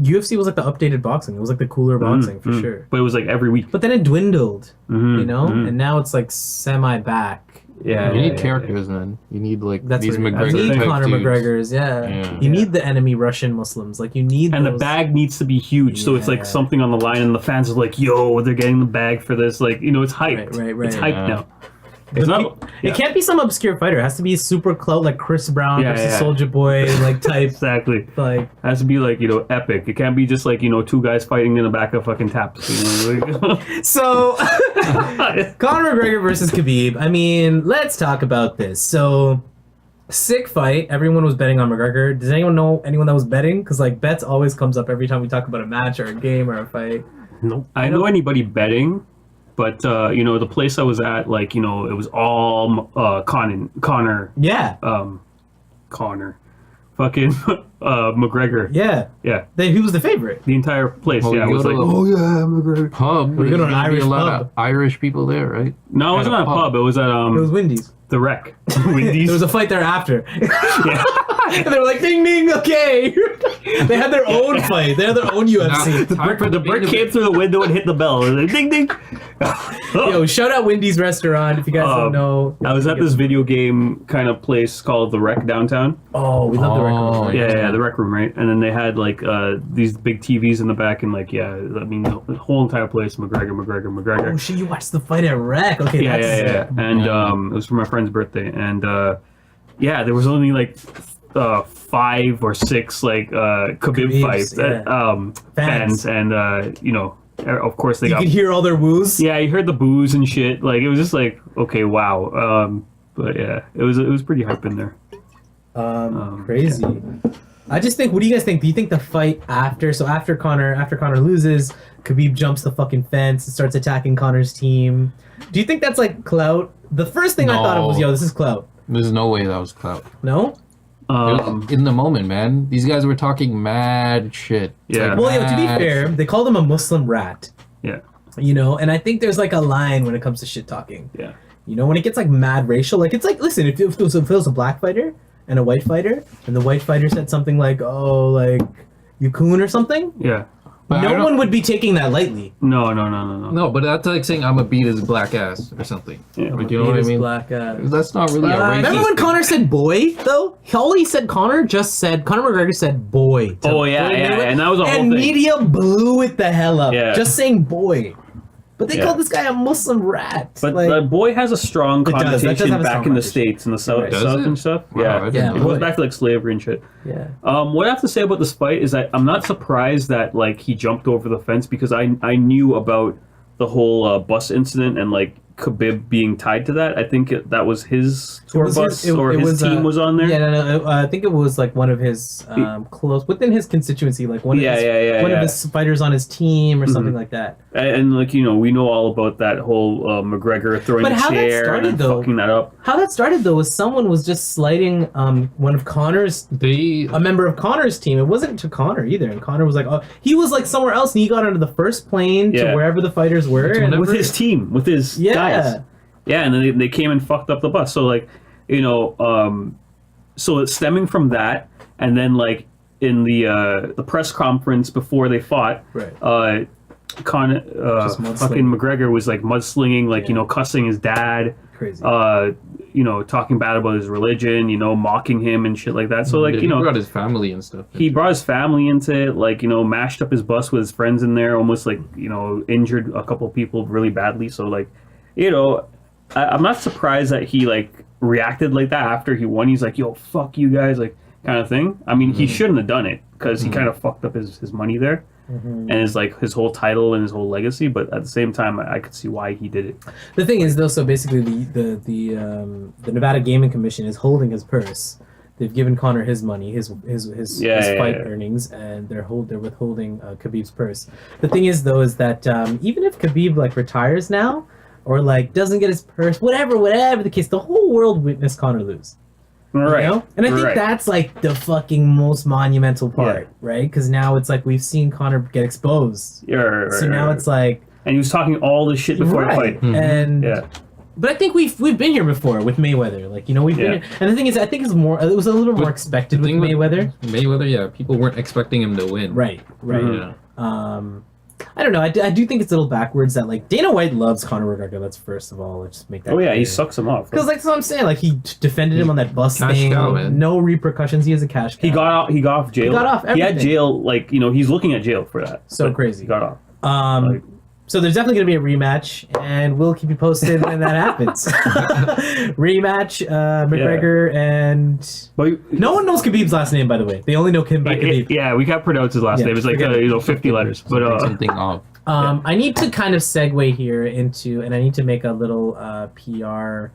UFC was like the updated boxing. It was like the cooler boxing for sure. But it was like every week. But then it dwindled, Mhm, you know, mhm. and now it's like semi back. Yeah, You yeah, need characters, man. You need That's these what McGregor you need. type Conor dudes. McGregor's, yeah. Yeah. You need the enemy Russian Muslims. Like, you need And the those. bag needs to be huge, so it's Yeah. like something on the line, and the fans are like, "Yo, they're getting the bag for this." Like, it's hyped. Right. It's hyped Yeah. now. It's not. It can't be some obscure fighter. It has to be super clout, like Chris Brown Yeah, versus yeah. Soldier Boy, like type. Exactly. Like, It has to be like epic. It can't be just like two guys fighting in the back of fucking taps. so Conor McGregor versus Khabib. I mean, let's talk about this. So, sick fight. Everyone was betting on McGregor. Does anyone know anyone that was betting? Because like bets always comes up every time we talk about a match or a game or a fight. Nope. I know anybody betting, but the place I was at, it was all Connor, Yeah, fucking McGregor. yeah. Yeah, He was the favorite. the entire place. Oh, yeah, it you was go like, to a McGregor. pub. We go to There's an gonna be Irish a lot pub. of Irish people there, right? no, it wasn't At at a a pub. pub. It was at It was Wendy's. the Wreck. There was a fight there after. Yeah. And they were like, ding, ding, okay. They had their own fight. They had their own UFC. The brick came through the window and hit the bell. It was like, ding, ding. Yo, shout out Wendy's restaurant if you guys don't know. I was at this video game kind of place called The Rec downtown. Oh, we love the record. Yeah, the Rec Room, right? And then they had like these big TVs in the back, and like, yeah, I mean, the whole entire place, McGregor. Oh shit, you watched the fight at Rec. Okay, Yeah. And it was for my friend's birthday, and yeah, there was only like 5 or 6 like Khabib fights fans, and you know, of course they you got. could hear all their woos. Yeah, you heard the boos and shit. Like it was just like, okay, wow. But yeah, it was pretty hype in there. Crazy. Yeah. I just think. What do you guys think? Do you think the fight after Conor loses, Khabib jumps the fucking fence and starts attacking Conor's team? Do you think that's like clout? The first thing I thought of was, yo, this is clout. There's no way that was clout. No? In the moment, man. These guys were talking mad shit. Yeah. Well, to be fair, they called him a Muslim rat. Yeah. You know, and I think there's like a line when it comes to shit talking. Yeah. You know, when it gets like mad racial, like it's like, listen, if it was a black fighter and a white fighter, and the white fighter said something like, oh, like, you coon or something, Yeah. But no one would be taking that lightly. No. No, but that's like saying I'm gonna beat his black ass or something. Yeah. Like, you know what I mean? Black ass. That's not really a racist Remember when thing. Conor said boy, though? All he said, Conor McGregor said boy. to Oh, yeah, Floyd yeah, Mayweather, and that was a whole and thing. media blew it the hell up. Yeah. Just saying boy. But they Yeah. called this guy a Muslim rat. But like, boy has a strong It does. That does connotation have a back strong in the connotation. States, in the South, Does South it? and stuff. Wow, I Yeah. didn't Yeah, know It goes boy. back to like slavery and shit. yeah. What I have to say about this fight is that I'm not surprised that like he jumped over the fence, because I knew about the whole bus incident and like Khabib being tied to that. I think that was his tour bus or his team was on there. Yeah, no. I think it was like one of his close within his constituency, like one of his fighters on his team or something like that. And like, you know, we know all about that whole McGregor throwing But the how that chair started, and though- fucking that up. How that started though was someone was just slighting one of Conor's a member of Conor's team. It wasn't to Conor either, and Conor was like, oh, he was like somewhere else, and he got onto the first plane to wherever the fighters were, and With his team, with his guys. Yeah, and then they came and fucked up the bus. So like, you know, so it's stemming from that, and then like in the press conference before they fought, Right. fucking McGregor was like mudslinging, like, you know, cussing his dad, Crazy. you know, talking bad about his religion, you know, mocking him and shit like that. So like, Yeah, you know, he brought his family and stuff. he brought his family into it, like, you know, mashed up his bus with his friends in there, almost like, you know, injured a couple people really badly. So like, you know, I'm not surprised that he like reacted like that after he won. He's like, yo, fuck you guys, like, kind of thing. I mean, he shouldn't have done it, because he kind of fucked up his money there. And his like his whole title and his whole legacy, but at the same time, I could see why he did it. The thing is, though, so basically the Nevada Gaming Commission is holding his purse. They've given Conor his money, his fight earnings, and they're withholding Khabib's purse. The thing is, though, is that even if Khabib like retires now, or like doesn't get his purse, whatever the case, the whole world witnessed Conor lose. Right. You know? And I think that's like the fucking most monumental part, right? Because now it's like we've seen Conor get exposed. So now it's like, and he was talking all this shit before the fight. And Yeah. but I think we've been here before with Mayweather. Like, you know, we've been here. And the thing is, I think it was a little more expected with Mayweather. Mayweather, yeah, people weren't expecting him to win. Right. Yeah. I don't know. I do think it's a little backwards that like Dana White loves Conor McGregor. Let's first of all let's make that. Oh yeah, clear. he sucks him off. Because like that's what I'm saying. Like he defended him on that bus Cash thing. cow, man. No repercussions. He is a cash cow. He got off jail. He got off He had everything. jail, like, you know, he's looking at jail for that. So But crazy. He got off. Like, so there's definitely going to be a rematch, and we'll keep you posted when that happens. Rematch, McGregor and... But No one knows Khabib's last name, by the way. They only know him by Khabib. yeah, we can't pronounce his last Yeah, name. It's like forget it. you know, 50 letters. But Something off. I need to kind of segue here into, and I need to make a little PR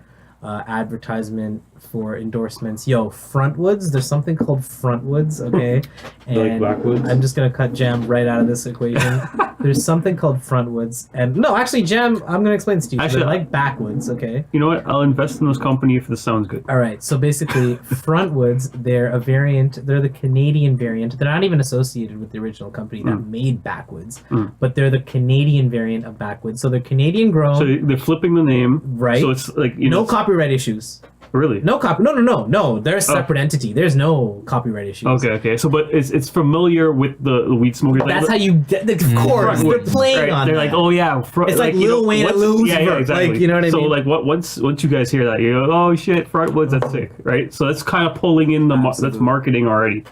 advertisement for endorsements. Yo, Frontwoods, there's something called Frontwoods, okay? And Backwoods? I'm just going to cut Jam right out of this equation. There's something called Frontwoods. And no, actually, Jam, I'm going to explain this to you. Actually, They're like backwoods, okay? you know what? I'll invest in this company if this sounds good. All right, so basically, Frontwoods, they're a variant. They're the Canadian variant. They're not even associated with the original company that made Backwoods, but they're the Canadian variant of Backwoods. So they're Canadian grown. So they're flipping the name. Right. So it's like, you No know, copyright issues. Really? No copy. No. They're a separate entity. There's no copyright issues. Okay. So, but it's familiar with the weed smokers. That's how you get. Of course, they're playing right? on. They're that. like, oh yeah, It's like Lil Wayne and Lil Uzi Yeah, Vert. exactly. Like, you know what I so mean? like, once you guys hear that, you go, oh shit, Frontwoods, that's sick, right? So that's kind of pulling in that's marketing already.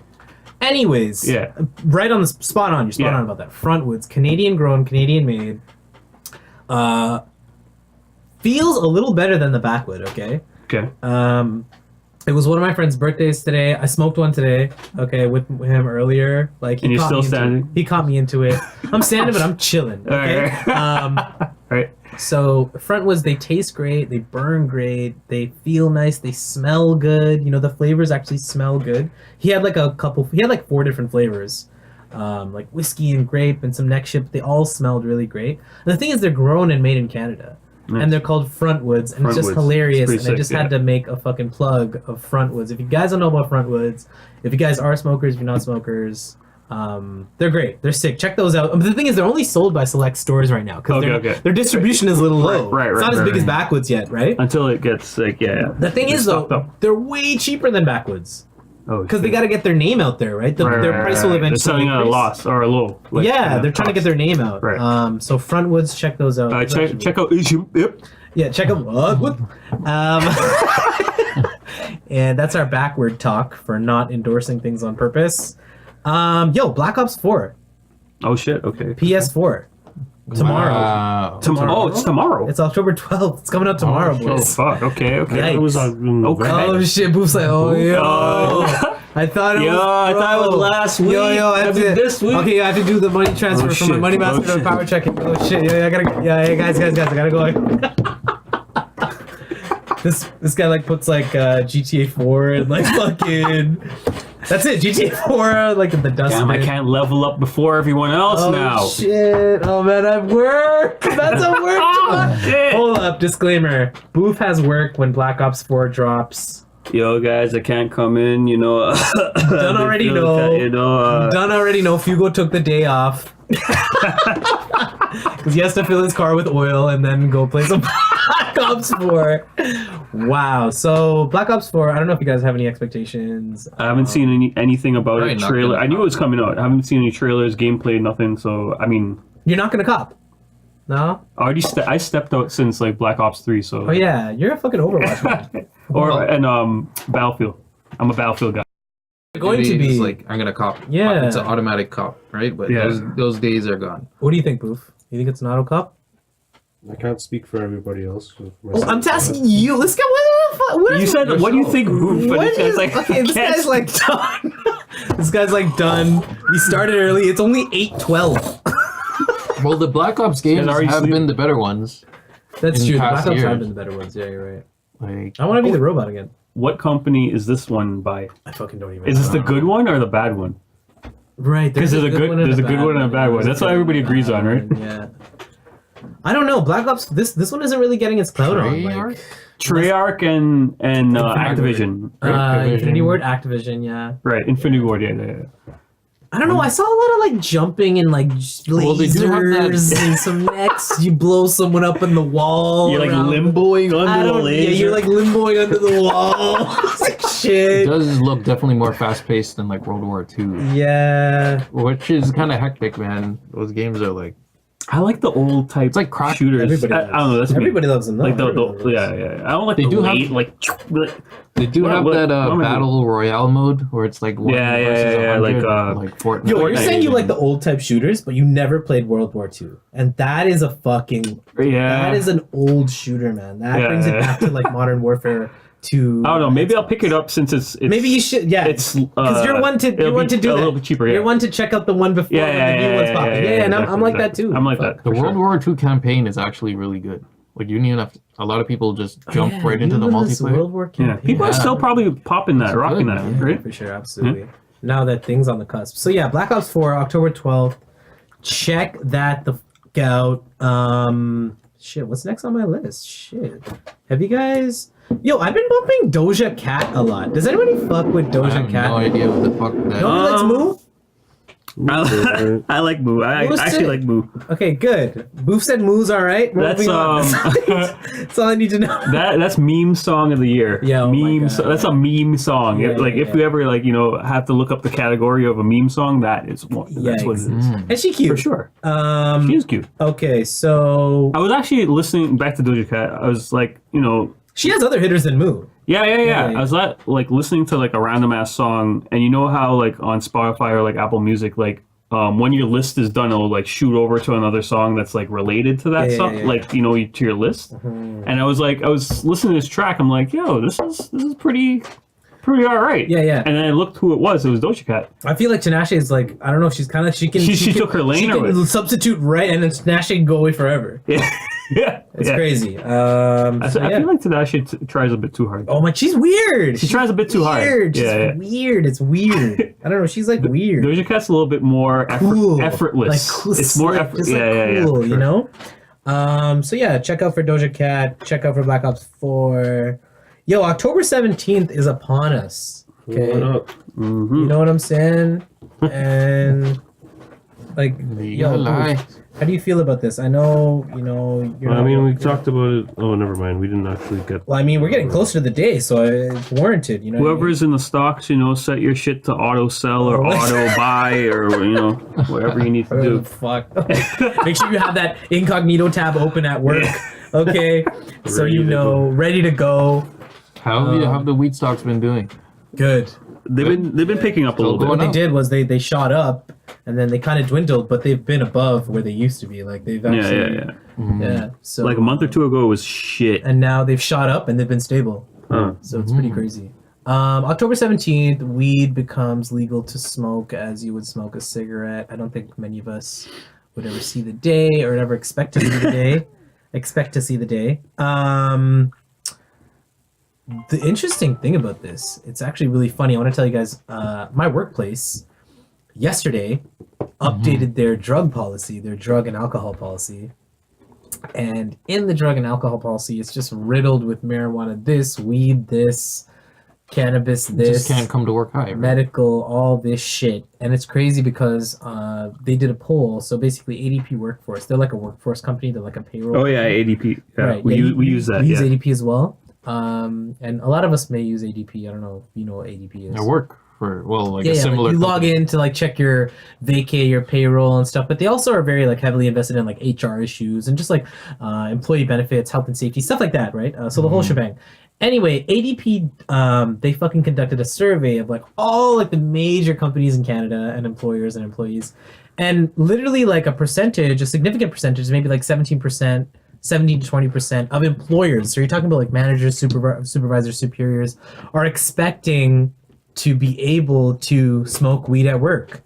Anyways, Yeah. right on the spot on. You're spot on about that. Frontwoods, Canadian grown, Canadian made. Feels a little better than the backwood. Okay. Okay. It was one of my friend's birthdays today. I smoked one today. Okay, with him earlier. Like, And you're still standing? He caught me into it. I'm standing, but I'm chilling. Okay. Right. So Frontwoods, they taste great, they burn great, they feel nice, they smell good. You know, the flavors actually smell good. He had like 4 different flavors, like whiskey and grape and some neck ship. They all smelled really great. And the thing is, they're grown and made in Canada, and they're called Frontwoods, and it's just hilarious. And I just had to make a fucking plug of Frontwoods. If you guys don't know about Frontwoods, if you guys are smokers, if you're not smokers. They're great. They're sick. Check those out. But the thing is, they're only sold by select stores right now because their distribution is a little low. Right. It's not as big as Backwoods yet, right? Until it gets like The thing is though, they're way cheaper than Backwoods oh, because they got to get their name out there, right? Their price will eventually. They're selling at a increase. loss or a low. Like, They're trying to get their name out. Right. So Frontwoods, check those out. check out. Yep. Yeah, check them out. And that's our backward talk for not endorsing things on purpose. Black Ops 4. Oh shit. Okay. PS4. Tomorrow. Wow. Oh, it's tomorrow. It's October 12th. It's coming out tomorrow, Oh, Oh boys. fuck. Okay. Yikes. It was on Okay. Oh shit, Boof's like, oh yo. I thought it was I thought it was last week. Yo, I have to, this week. Okay, I have to do the money transfer Oh, from my shit. money master Oh, to power checking. Oh shit, I gotta go. Yeah, guys, I gotta go. This guy like puts like GTA 4 and like fucking that's it, GTA 4 like in the dustbin. Damn, I can't level up before everyone else now. Shit. Oh man, I have work. That's a work. Shit. Hold up, disclaimer. Booth has work when Black Ops 4 drops. Yo, guys, I can't come in. You know, Don't already know. Done already know. Fugo took the day off because he has to fill his car with oil and then go play some Black Ops 4. Wow. So Black Ops 4. I don't know if you guys have any expectations. I haven't seen anything about Probably it. not Trailer. gonna I knew it was coming out. I haven't seen any trailers, gameplay, nothing. So I mean, You're not gonna cop. No. I stepped out since like Black Ops 3. So Oh yeah, you're a fucking Overwatch man. Battlefield. I'm a Battlefield guy. Going to be like I'm gonna cop. Yeah. It's an automatic cop, right? But Yeah. those days are gone. What do you think, Boof? You think it's an auto cop? I can't speak for everybody else. Oh, I'm asking you. Let's go. What You said, what do you think? What is, okay, this guy's like done. This guy's like done. We started early. It's only 8:12. Well, the Black Ops games already have sleep. been the better ones. That's In true. The past Black Ops have years. been the better ones. Yeah, you're right. Like I want to be the robot again. What company is this one by? I fucking don't even. Is this know. the good one or the bad one? Right? Because there's a good and and a bad one. That's what everybody agrees on, right? Yeah. I don't know. Black Ops. This one isn't really getting its clout on. Treyarch? Treyarch and Activision. Right? Infinity Ward, Activision. Yeah. Right, Infinity Ward. Yeah. I don't know. I saw a lot of like jumping and like lasers Well, they do have that- and some next. You blow someone up in the wall. You're like around- limboing I under the don't. laser. Yeah, you're like limboing under the wall. It's like It shit. does look definitely more fast paced than like World War II, Yeah. which is kind of hectic, man. Those games are like I like the old type. It's like crack- shooters. Everybody I don't know. That's me. Everybody loves them. Like Everybody loves them. yeah. I don't like They the do have- late, like they do What- have what- that what am I battle royale mode where it's like one Yeah, versus yeah, 100, like, Fortnite. Yo, you're Fortnite. saying you like the old type shooters, but you never played World War II, and that is a fucking that is an old shooter, man. That Yeah, brings it yeah. back to like Modern Warfare 2. I don't know. Maybe I'll pick it up since it's Maybe you should. Yeah, It's because you're one to it'll be do a that. little bit cheaper. Yeah. You're one to check out the one before Yeah, when yeah, the new yeah, one's yeah, popping. yeah, Yeah, and exactly, I'm like that exactly. too. I'm like Fuck. that. The for World sure. War II campaign is actually really good. Like you don't even have to, a lot of people just jump Yeah, right into the you know this multiplayer. World War Yeah, campaign. people are Yeah. still probably popping that, It's rocking good, that, man. right? For sure, absolutely. Now that thing's on the cusp. So yeah, Black Ops 4, October 12th. Check that the fuck out. Shit, what's next on my list? Shit. Have you guys... Yo, I've been bumping Doja Cat a lot. Does anybody fuck with I Doja have Cat? no idea what the fuck that. Nobody likes Move? I like Moo. I Moo's actually sick. like Moo. Okay, good. Boof said Moo's all right. That's Moving on. That's all I need to know. that's meme song of the year. Yeah, oh my meme. God. That's a meme song. Yeah, If you ever have to look up the category of a meme song, that is one. That's what it is And she cute for sure. Um, She is cute. Okay, so I was actually listening back to Doja Cat. I was like, she has other hitters than Moo. yeah. Yeah. I was listening to like a random ass song, and you know how like on Spotify or like Apple Music, like when your list is done, it'll like shoot over to another song that's like related to that song, to your list. And I was listening to this track. I'm like, yo, this is pretty all right. Yeah. And then I looked who it was. It was Doja Cat. I feel like Tinashe is like, I don't know if she's kind of, she took her lane She or can what? substitute right, and then Tinashe can go away forever. Yeah, It's yeah. crazy. I feel like Tinashe tries a bit too hard. Oh my, she's weird. She tries a bit too hard. Weird. She's Yeah. weird. It's weird. I don't know. She's like weird. Doja Cat's a little bit more Cool. effortless. Like cool, It's more slick, effort. just Yeah, like yeah, cool, for you sure. know. So yeah, check out for Doja Cat. Check out for Black Ops 4. Yo, October 17th is upon us. Okay, What up? you know what I'm saying? And like, yo, lie. how do you feel about this? I know, you're. I not- mean, we you're- talked about it. Oh, never mind. We didn't actually get. Well, I mean, we're getting closer to the day, so it's warranted. You know. what I mean? Whoever's in the stocks, set your shit to auto sell or auto buy or whatever you need to Whatever do. the fuck. Make sure you have that incognito tab open at work. Okay, so Ready to go. ready to go. How have the wheat stocks been doing? Good. They've been picking up a little Still What bit. going they up. did was they shot up, and then they kind of dwindled, but they've been above where they used to be. Like they've actually, yeah. So Like a month or two ago, it was shit. and now they've shot up and they've been stable. Huh. So it's pretty crazy. October 17th, weed becomes legal to smoke as you would smoke a cigarette. I don't think many of us would ever see the day or ever expect to see the day. The interesting thing about this, it's actually really funny. I want to tell you guys, my workplace yesterday updated their drug policy, their drug and alcohol policy. And in the drug and alcohol policy, it's just riddled with marijuana this, weed this, cannabis this, Just can't come to work high. Right? medical, all this shit. And it's crazy because they did a poll. So basically ADP Workforce, they're like a workforce company. They're like a payroll. Oh yeah, ADP. Yeah, Right, we yeah, use that. We use Yeah. ADP as well. And a lot of us may use ADP. I don't know if you know what ADP is. I work for a Yeah, similar. like you log company. in to like check your vacay, your payroll and stuff, but they also are very like heavily invested in like HR issues and just like employee benefits, health and safety, stuff like that, right? So the whole shebang. Anyway, ADP, they fucking conducted a survey of like all like the major companies in Canada and employers and employees, and literally like a significant percentage, maybe like 17%. 17 to 20% of employers, so you're talking about like managers, supervisors, superiors, are expecting to be able to smoke weed at work,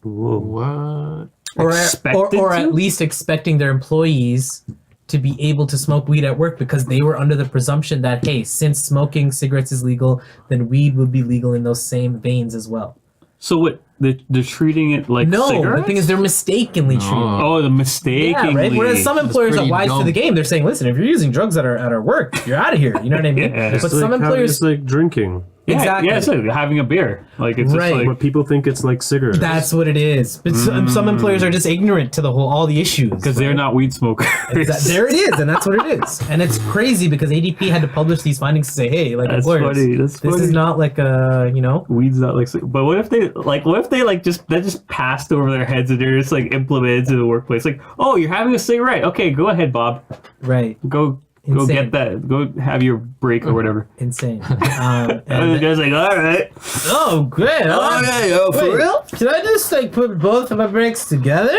Whoa. What? Expected or to? at least expecting their employees to be able to smoke weed at work because they were under the presumption that, hey, since smoking cigarettes is legal, then weed would be legal in those same veins as well. So what? They're treating it like No, cigarettes? the thing is they're mistakenly treating it. Oh, the mistakenly. Yeah, right. Whereas some employers are pretty wise to dumb. the game. They're saying, listen, if you're using drugs at our work, you're out of here. You know what I mean? Yeah. But It's some like employers, it's like drinking, Yeah, exactly. Yeah, it's like having a beer. Like it's Right. just like but people think it's like cigarettes. that's what it is. But some employers are just ignorant to all the issues because they're not weed smokers. There it is, and that's what it is. And it's crazy because ADP had to publish these findings to say, hey, like That's employers, funny. That's this funny. is not like Weed's not like. But what if they just passed over their heads and they're just like implemented to the workplace? Like, oh, you're having a cigarette. Okay, go ahead, Bob. right, Go Insane. get that. Go have your break or whatever. insane. And the And, guy's like, all right. oh, great. For real? Can I just like put both of my breaks together?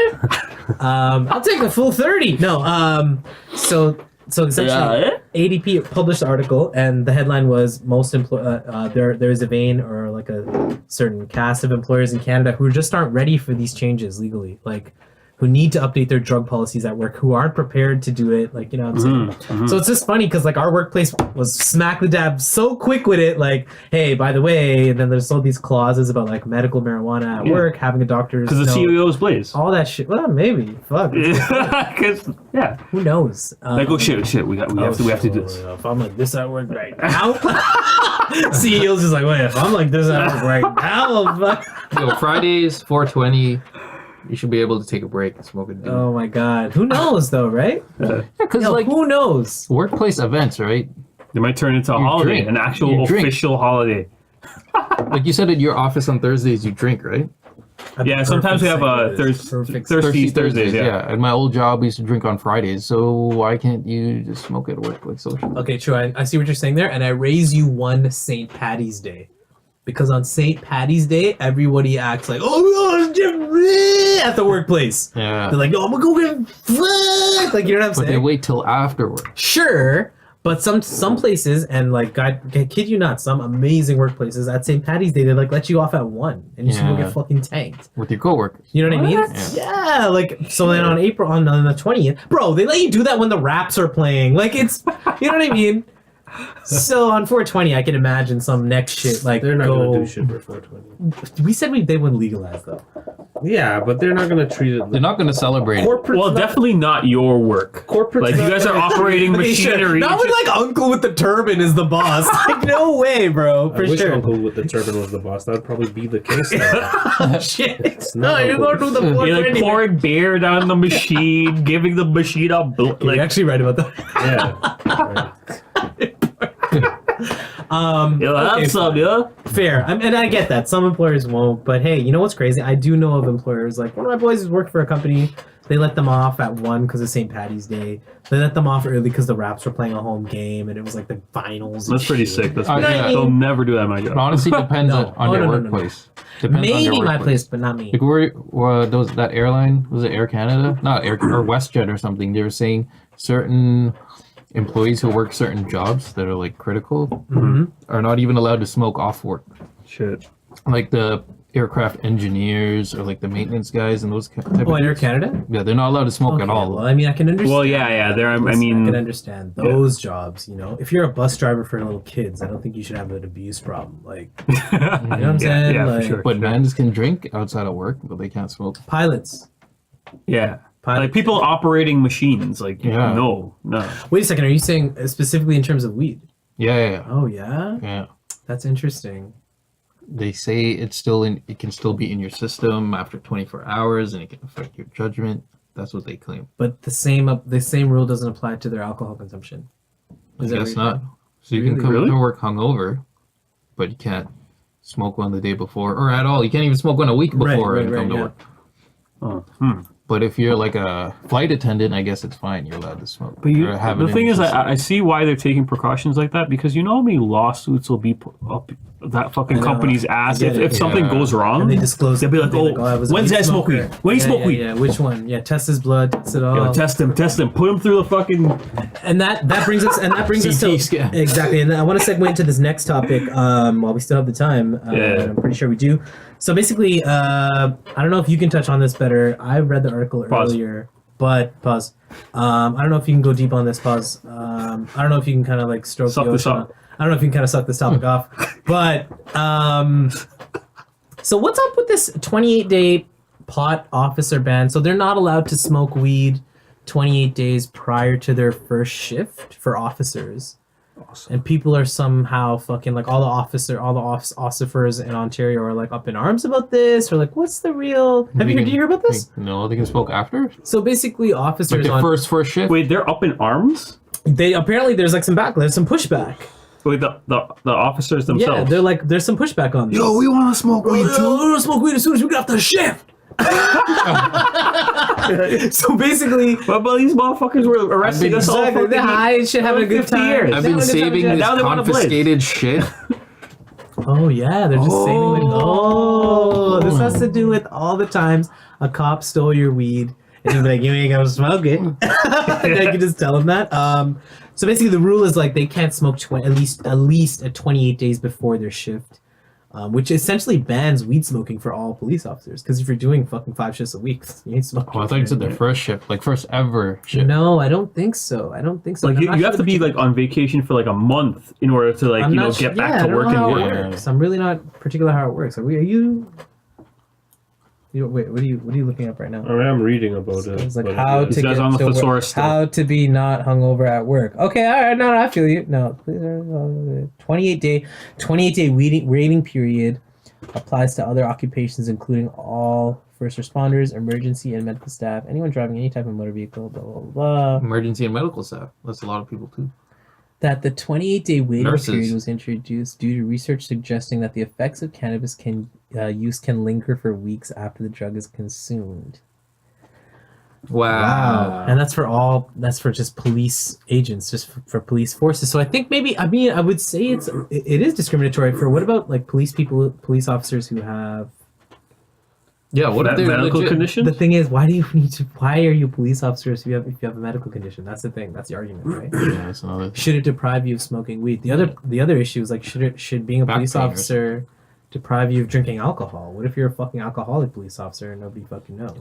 I'll take a full 30. No, so essentially, Yeah. ADP published the article, and the headline was there is a vein or like a certain cast of employers in Canada who just aren't ready for these changes legally. Like who need to update their drug policies at work, who aren't prepared to do it. Like, you know what I'm saying? So it's just funny because like our workplace was smack the dab so quick with it. Like, hey, by the way, and then there's all these clauses about like medical marijuana at work, having a doctor's Because the CEO's Blaze. all that shit. Well, maybe. Fuck. Because Who knows? like, oh shit, we have to do this. If I'm like this at work right now, CEO's just like, wait, if I'm like this at work right now, fuck. Yo, Fridays, 420. You should be able to take a break and smoke a doobie. Oh my god. Who knows though, right? Because Yo, like who knows? workplace events, right? They might turn into a holiday, drink. an actual You drink. official holiday. Like you said at your office on Thursdays, you drink, right? Yeah, sometimes we have thirsty Thursdays. Yeah. At my old job, we used to drink on Fridays. So why can't you just smoke at work like social? Okay, true. I see what you're saying there, and I raise you one St. Patty's Day. Because on St. Patty's Day, everybody acts like, oh, at the workplace. Yeah. They're like, no, I'm gonna go get fucked. Like, you know what I'm But they saying? wait till afterward. Sure, but some places, and like, I kid you not, some amazing workplaces at St. Patty's Day, they like let you off at 1, and you just go Yeah. get fucking tanked. With your coworkers. You know what I mean? What? Yeah, like, so then on the 20th, bro, they let you do that when the raps are playing. Like, it's, you know what I mean? So on 420, I can imagine some next shit like They're not go. gonna do shit for 420. We said they would legalize though. Yeah, but they're not gonna treat it. They're not going to celebrate it. Corporate. Well, definitely not your work. Corporate. Like, you guys are operating Okay, sure. machinery. Not when like Uncle with the turban is the boss. Like, no way, bro. I For wish sure. Uncle with the turban was the boss. That would probably be the case. Now. Shit. not No, you're going Uncle. to the You're like 420. pouring beer down the machine, giving the machine a You're like. actually right about that. Yeah. You'll have okay, some, yeah. Fair. And I get that. Some employers won't. But hey, you know what's crazy? I do know of employers, like one of my boys has worked for a company. They let them off at 1 because of St. Patty's Day. They let them off early because the Raps were playing a home game and it was like the finals. and That's pretty shit. sick. That's Oh, pretty yeah. They'll never do that at my It job. honestly depends No. on Oh, your no, no, no, no. workplace. Depends on Maybe your my workplace. place, but not me. Like those that airline, was it Air Canada? Not Air or WestJet or something. They were saying certain employees who work certain jobs that are like critical Mm-hmm. are not even allowed to smoke off work. Shit. Like the aircraft engineers or like the maintenance guys and those type Oh, of in Air things. Canada? Yeah, they're not allowed to smoke at Okay, all. well, I mean, I can understand. Well, yeah. There. I I can mean, understand those jobs, you know. If you're a bus driver for little kids, I don't think you should have an abuse problem. Like, you know what I'm saying? yeah, for Like, sure. But mans can drink outside of work, but they can't smoke. pilots. Yeah. Pilot. Like people operating machines. Like, Yeah. no. Wait a second. Are you saying specifically in terms of weed? Yeah. Oh, yeah? Yeah. That's interesting. They say it's still in. It can still be in your system after 24 hours, and it can affect your judgment. That's what they claim. But the same rule doesn't apply to their alcohol consumption. I Is that guess what you're not. saying? So you can Really? come Really? to work hungover, but you can't smoke one the day before, or at all. You can't even smoke one a week before and come to yeah. work. Oh, But if you're like a flight attendant, I guess it's fine. You're allowed to smoke. But Or have it the in thing your is, system. I see why they're taking precautions like that because you know how many lawsuits will be put up that fucking I know. company's ass I get if it. something Yeah. goes wrong. And they disclose They'll be like, they'll oh, I was a when's weed that smoke smoker. weed? When he Yeah, smoke yeah, weed? Yeah, which one? Yeah, test his blood, test it all. Yo, test him, put him through the fucking. And that brings us CT to scan. exactly. And I want to segue into this next topic while we still have the time. Yeah. I'm pretty sure we do. So basically, I don't know if you can touch on this better. I read the article Pause. earlier, but pause. I don't know if you can go deep on this. Pause. I don't know if you can kind of like stroke Suck the this ocean. up. I don't know if you can kind of suck this topic off, but so what's up with this 28-day pot officer ban? So they're not allowed to smoke weed 28 days prior to their first shift for officers. Awesome. And people are somehow fucking like all the officers in Ontario are like up in arms about this, or like, what's the real? Did you hear about this? No, they can smoke after. So basically, Like officers the on first shift. Wait, they're up in arms? they apparently there's like some backlash, some pushback. Wait, the officers Yeah, themselves. they're like there's some pushback on this. we want to smoke weed We want to smoke weed as soon as we get off the shift. So basically, but these motherfuckers were arresting us all exactly, fucking they're high and shit, having a good 50 time. years. I've They're been having a good time, saving yeah. this Now they wanna blaze. confiscated shit. Oh yeah, they're just saving like, oh, this has to do with all the times a cop stole your weed and you'd be like, you ain't gonna smoke it. And I can just tell them that. So basically the rule is like they can't smoke at least at 28 days before their shift. which essentially bans weed smoking for all police officers. Because if you're doing fucking 5 shifts a week, you ain't smoking. Oh, I thought you said their first shift, like first ever shift. No, I don't think so. Like you have to be like on vacation for like a month in order to like get back to work and work. I'm really not particular how it works. Are you? Wait, what are you looking up right now? I mean, I'm reading about it. It's like how to get on the to work, thesaurus still. how to be not hungover at work. Okay, all right, no, I feel you. No, 28-day waiting period applies to other occupations, including all first responders, emergency and medical staff, anyone driving any type of motor vehicle, blah blah blah. Emergency and medical staff. That's a lot of people too. That the 28-day waiting Nurses. period was introduced due to research suggesting that the effects of cannabis use can linger for weeks after the drug is consumed. Wow. And that's for just police agents, just for police forces. So I think I would say it is discriminatory for what about like police officers who have. Yeah, what if they're medical legit? conditions? The thing is, why are you police officers if you have a medical condition? That's the thing. That's the argument, right? Yeah, that's another. Should it deprive you of smoking weed? The other issue is like should being a Back police pain or officer deprive you of drinking alcohol? What if you're a fucking alcoholic police officer and nobody fucking knows?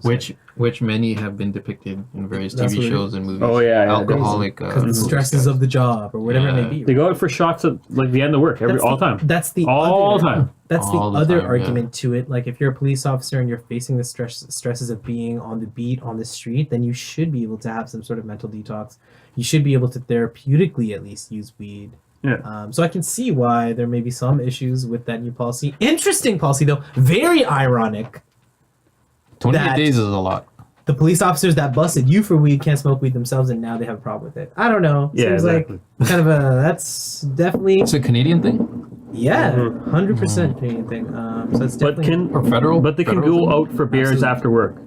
Which many have been depicted in various That's TV what it shows and movies. Oh, yeah, alcoholic. because the police stresses guys. of the job or whatever it may be. They go out for shots at like the end of work all the time. That's the All other, time. That's All the the other time, argument to it. Like if you're a police officer and you're facing the stresses of being on the beat on the street, then you should be able to have some sort of mental detox. You should be able to therapeutically at least use weed. Yeah. So I can see why there may be some issues with that new policy. Interesting policy though. Very ironic. 28 days is a lot. The police officers that busted you for weed can't smoke weed themselves, and now they have a problem with it. I don't know. Yeah, Seems exactly. like kind of that's definitely It's a Canadian thing? 100% Canadian thing. So it's But definitely Or federal? But they can Federal go thing? out for beers Absolutely. after work.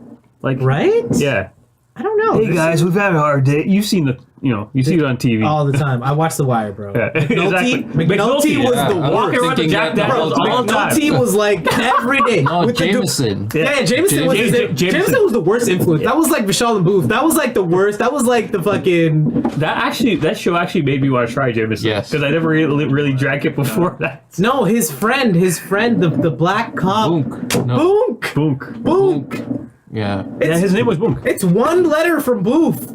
Like right. Yeah. I don't know. Hey guys, we've had a hard day. You've seen you see it on TV. all the time. I watch The Wire, bro. Yeah, McNulty, exactly. McNulty was Yeah, the I was worst. Walking around the thinking Jack that Daniels all the all the time. McNulty was like every day. No, with the Jameson. Yeah, Jameson was Jameson was the worst influence. That was like Vishal and Booth. That was like the worst. That was like the fucking. That show actually made me want to try Jameson. Yes. Because I never really drank it before that. No, his friend, the black cop. Boonk. No. Boonk. Boonk. Boonk. Yeah. Yeah, his name was Boonk. It's one letter from Booth.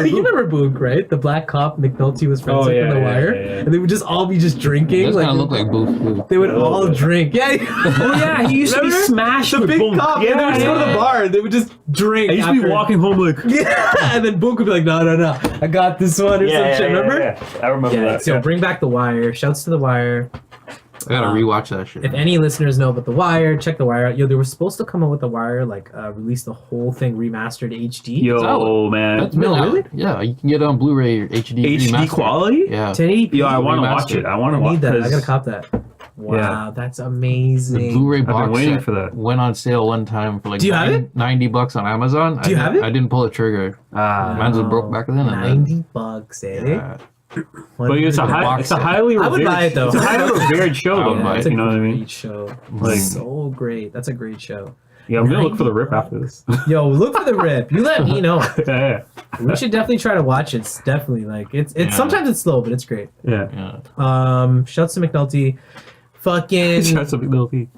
You remember Boonk, right? The black cop McNulty was friends Oh, with yeah, on The yeah, Wire, yeah, yeah. and they would just all be just drinking. It does kind of look like like Booth too. they would A little all bit. drink. Yeah. Oh yeah, he used to be Remember? smashed The with big Boonk. cop. Yeah, and they would just go to the bar. And they would just drink. I used to be after. walking home like. Yeah, and then Boonk would be like, no, I got this one or some shit. Remember? Yeah. I remember Yeah. that. So yeah. bring back The Wire. Shouts to The Wire. I gotta rewatch that shit. If any listeners know about The Wire, check The Wire out. Yo, they were supposed to come out with The Wire, like release the whole thing remastered HD. Yo, man. That's been really? out. Yeah, you can get it on Blu-ray or HD. HD remastered. quality? Yeah. 1080p. Yo, I want to watch Remastered. it. I want to I watch need that. I 'cause gotta cop that. Wow, that's amazing. The Blu-ray been box waiting set for that. went on sale one time for like Do you have it? $90 on Amazon. Do you have it? I didn't pull the trigger. Mine was broke back then. and then- $90, eh? Yeah. But it's a box set. highly I would revered. buy it, though. It's a highly revered show, I would though. buy It's it. a You know what I great mean? show. Like- So great. That's a great show. Yeah, I'm gonna look for the rip after this. Yo, look for the rip. You let me know. yeah. We should definitely try to watch it. It's definitely like it's Yeah. sometimes it's slow, but it's great. Yeah. Yeah. Shouts to McNulty. Fucking That's a big little thing.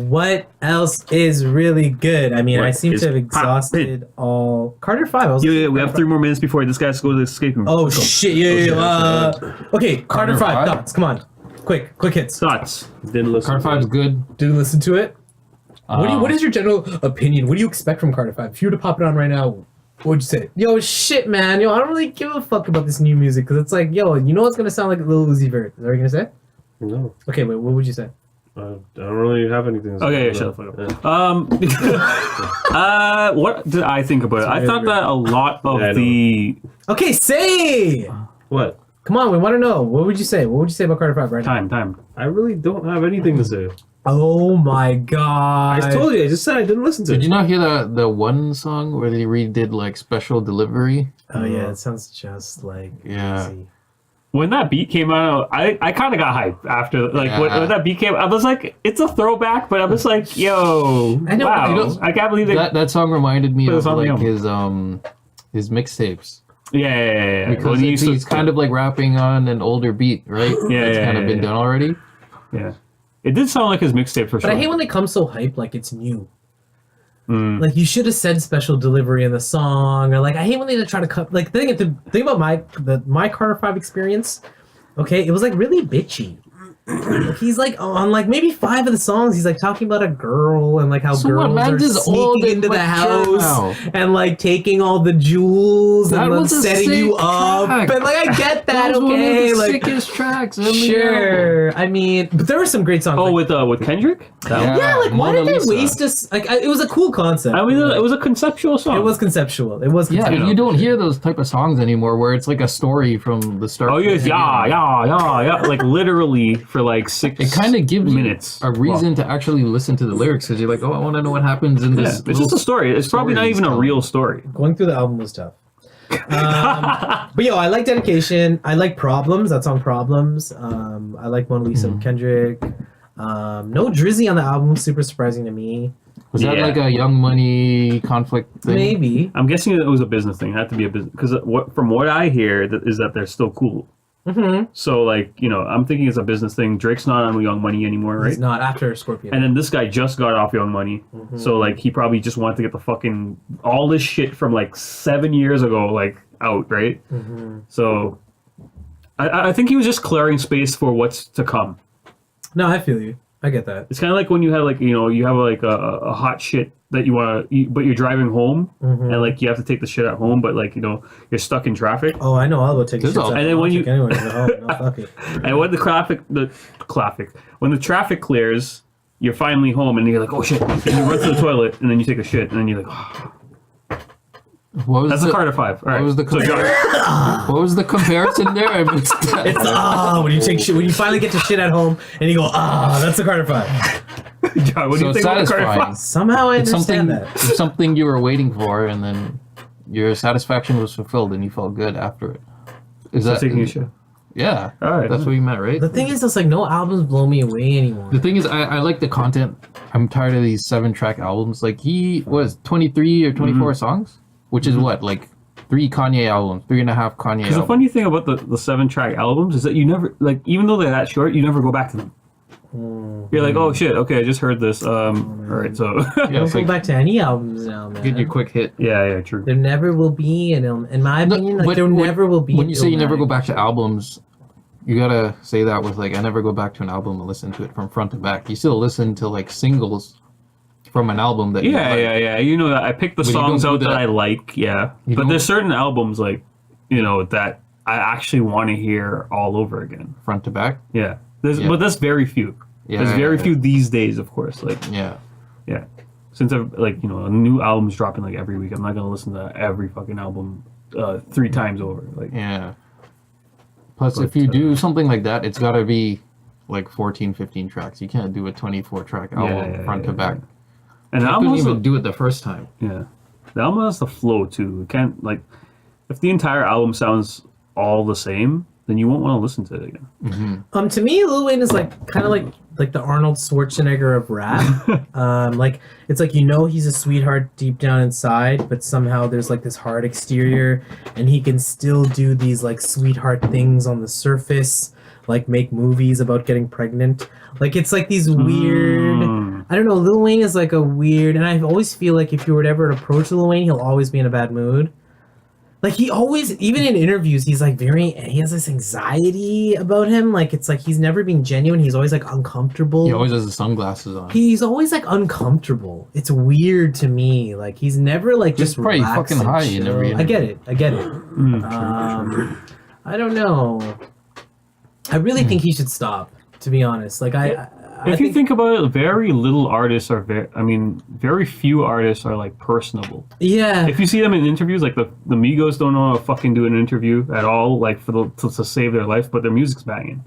what else is really good? I mean, I What seem is to have exhausted all Carter 5. I was Yeah, we have 3 more minutes before this guy has to go to the escape room. Oh shit! Yeah. Okay, Carter 5 5? thoughts. Come on, quick hits. Thoughts? Didn't listen. Car 5's good. Didn't listen to it. Um, What is your general opinion? What do you expect from Carter 5? If you were to pop it on right now, what would you say? Yo, shit, man. Yo, I don't really give a fuck about this new music because it's like, yo, you know it's gonna sound like a Lil Uzi Vert. Is that what you're gonna say? No, Okay, wait. What would you say? I don't really have anything to say. Okay, yeah, about shut that. the fuck up. What did I think about it? I thought that a lot of Yeah, I know. the Okay, say. What? Come on, we want to know. What would you say? What would you say about Carter 5 right now? time. I really don't have anything to say. Oh my god! I told you. I just said I didn't listen to Did it. you not hear the one song where they redid like special delivery? Oh yeah, it sounds just like Yeah. Uzi. When that beat came out, I kind of got hyped after. Like, when that beat came I was like, it's a throwback, but I was like, yo, I know, wow. you know, I can't believe That song reminded me Put of this on the like album. his mixtapes. Yeah. Because When he used to- he's kind of like rapping on an older beat, right? It's kind of been done already. Yeah. It did sound like his mixtape for sure. But I hate when they come so hype, like it's new. Like you should have said special delivery in the song, or like I hate when they try to cut. Like the thing about my Carter 5 experience. Okay, it was like really bitchy. Like, he's like on like maybe 5 of the songs he's like talking about a girl and like how girls are sneaking into the house and like taking all the jewels and like, setting you up. But like I get that, that was okay, one of the like sickest tracks. sure. I mean, but there were some great songs. Oh, like, with Kendrick? yeah, like why did they waste us? Like it was a cool concept. I mean, it was a conceptual song. It was conceptual. It was Yeah, conceptual. you don't hear those type of songs anymore where it's like a story from the start. Oh, yes, yeah. Like literally for like 6 It kind of gives minutes. you a reason to actually listen to the lyrics because you're like, oh, I want to know what happens in Yeah, this. it's just a story. It's probably not even a real story. Going through the album was tough. But yo, I like Dedication. I like Problems. That song Problems. I like Mona Lisa with Kendrick. No Drizzy on the album. Super surprising to me. Was that like a Young Money conflict thing? Maybe. I'm guessing it was a business thing. It had to be a business because from what I hear is that they're still cool. Mm-hmm. So like I'm thinking it's a business thing. Drake's not on Young Money anymore, right? He's not after Scorpion. And then this guy just got off Young Money, so like he probably just wanted to get the fucking all this shit from like 7 years ago like out, right? So I think he was just clearing space for what's to come. No, I feel you. I get that. It's kind of like when you have like you have like a hot shit that you want to eat, but you're driving home and like you have to take the shit at home, but like you're stuck in traffic. Oh, I know all about taking shit. And then when you anyway, no, fuck it. and when the traffic clears, you're finally home and you're like, oh shit, and you run to the toilet and then you take a shit and then you're like, oh. That's the Carter 5. All right. What was the comparison there? I missed that. It's when you take shit, when you finally get to shit at home and you go, that's the Carter 5. John, what do you think about the Carter 5? Somehow I understand that. It's something you were waiting for, and then your satisfaction was fulfilled, and you felt good after it. Is that taking a shit? Yeah. All right. That's what you meant, right? The thing is, it's like no albums blow me away anymore. The thing is, I like the content. I'm tired of these 7-track albums. Like he was 23 or 24 songs, which is what, like 3 Kanye albums, 3.5 Kanye albums. Because the funny thing about the 7-track albums is that you never, like, even though they're that short, you never go back to them. You're like, oh shit, okay, I just heard this. All right, so I don't go back to any albums now, man. Get your quick hit. yeah, true. There never will be, in my opinion, like there never will be. When you say you never go back to albums, you gotta say that with like, I never go back to an album and listen to it from front to back. You still listen to like singles from an album that Yeah. You know that I pick the songs out that I like, but there's certain albums like, that I actually want to hear all over again. Front to back? Yeah. But that's very few. Yeah, there's very few these days, of course. Like yeah. Since I've a new album's dropping like every week, I'm not gonna listen to every fucking album 3 times over. Like Plus, if you do something like that, it's gotta be like 14, 15 tracks. You can't do a 24-track album front to back. And I the couldn't album even do it the first time. Yeah, the album has the flow too. It can't like if the entire album sounds all the same, then you won't want to listen to it again. To me, Lil Wayne is like kind of like the Arnold Schwarzenegger of rap. Like it's like he's a sweetheart deep down inside, but somehow there's like this hard exterior, and he can still do these like sweetheart things on the surface, like make movies about getting pregnant. Like it's like these weird. I don't know. Lil Wayne is like a weird, and I always feel like if you were to ever approach Lil Wayne, he'll always be in a bad mood. Like he always, even in interviews, he's like he has this anxiety about him. Like it's like he's never being genuine. He's always like uncomfortable. He always has the sunglasses on. He's always like uncomfortable. It's weird to me. Like he's never like just probably fucking high in every interview. I get it. True. I don't know. I really think he should stop. To be honest, like if you think about it, very little artists are very few artists are like personable. Yeah. If you see them in interviews, like the Migos don't know how to fucking do an interview at all, like to save their life, but their music's banging.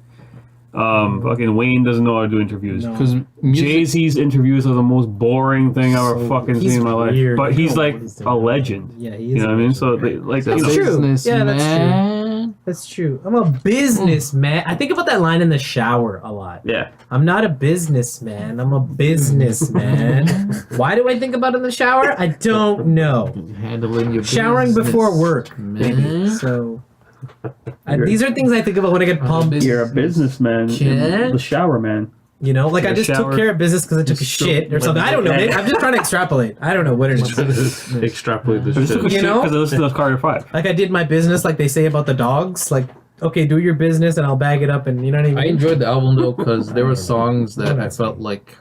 Fucking Wayne doesn't know how to do interviews. Because Jay-Z's interviews are the most boring thing I've ever fucking seen in my life. But he's like a legend. Yeah, he is. You know what I mean? So they, like That's true. Yeah, that's true. That's true. I'm a businessman. I think about that line in the shower a lot. Yeah. I'm not a businessman. I'm a businessman. Why do I think about it in the shower? I don't know. Handling your Showering business, before work, maybe. man. So these are things I think about when I get pumped. You're a businesman. Yeah. The shower man. You know, like I just shower. took care of business because I took a shit or something. I don't know. Yeah. I'm just trying to extrapolate. I don't know what it is. Extrapolate this I just took a shit. You shit know? because I listened to Carter 5. Like I did my business, like they say about the dogs. Like, okay, do your business and I'll bag it up, and you know what I mean. I enjoyed the album though because there were songs that I That's felt like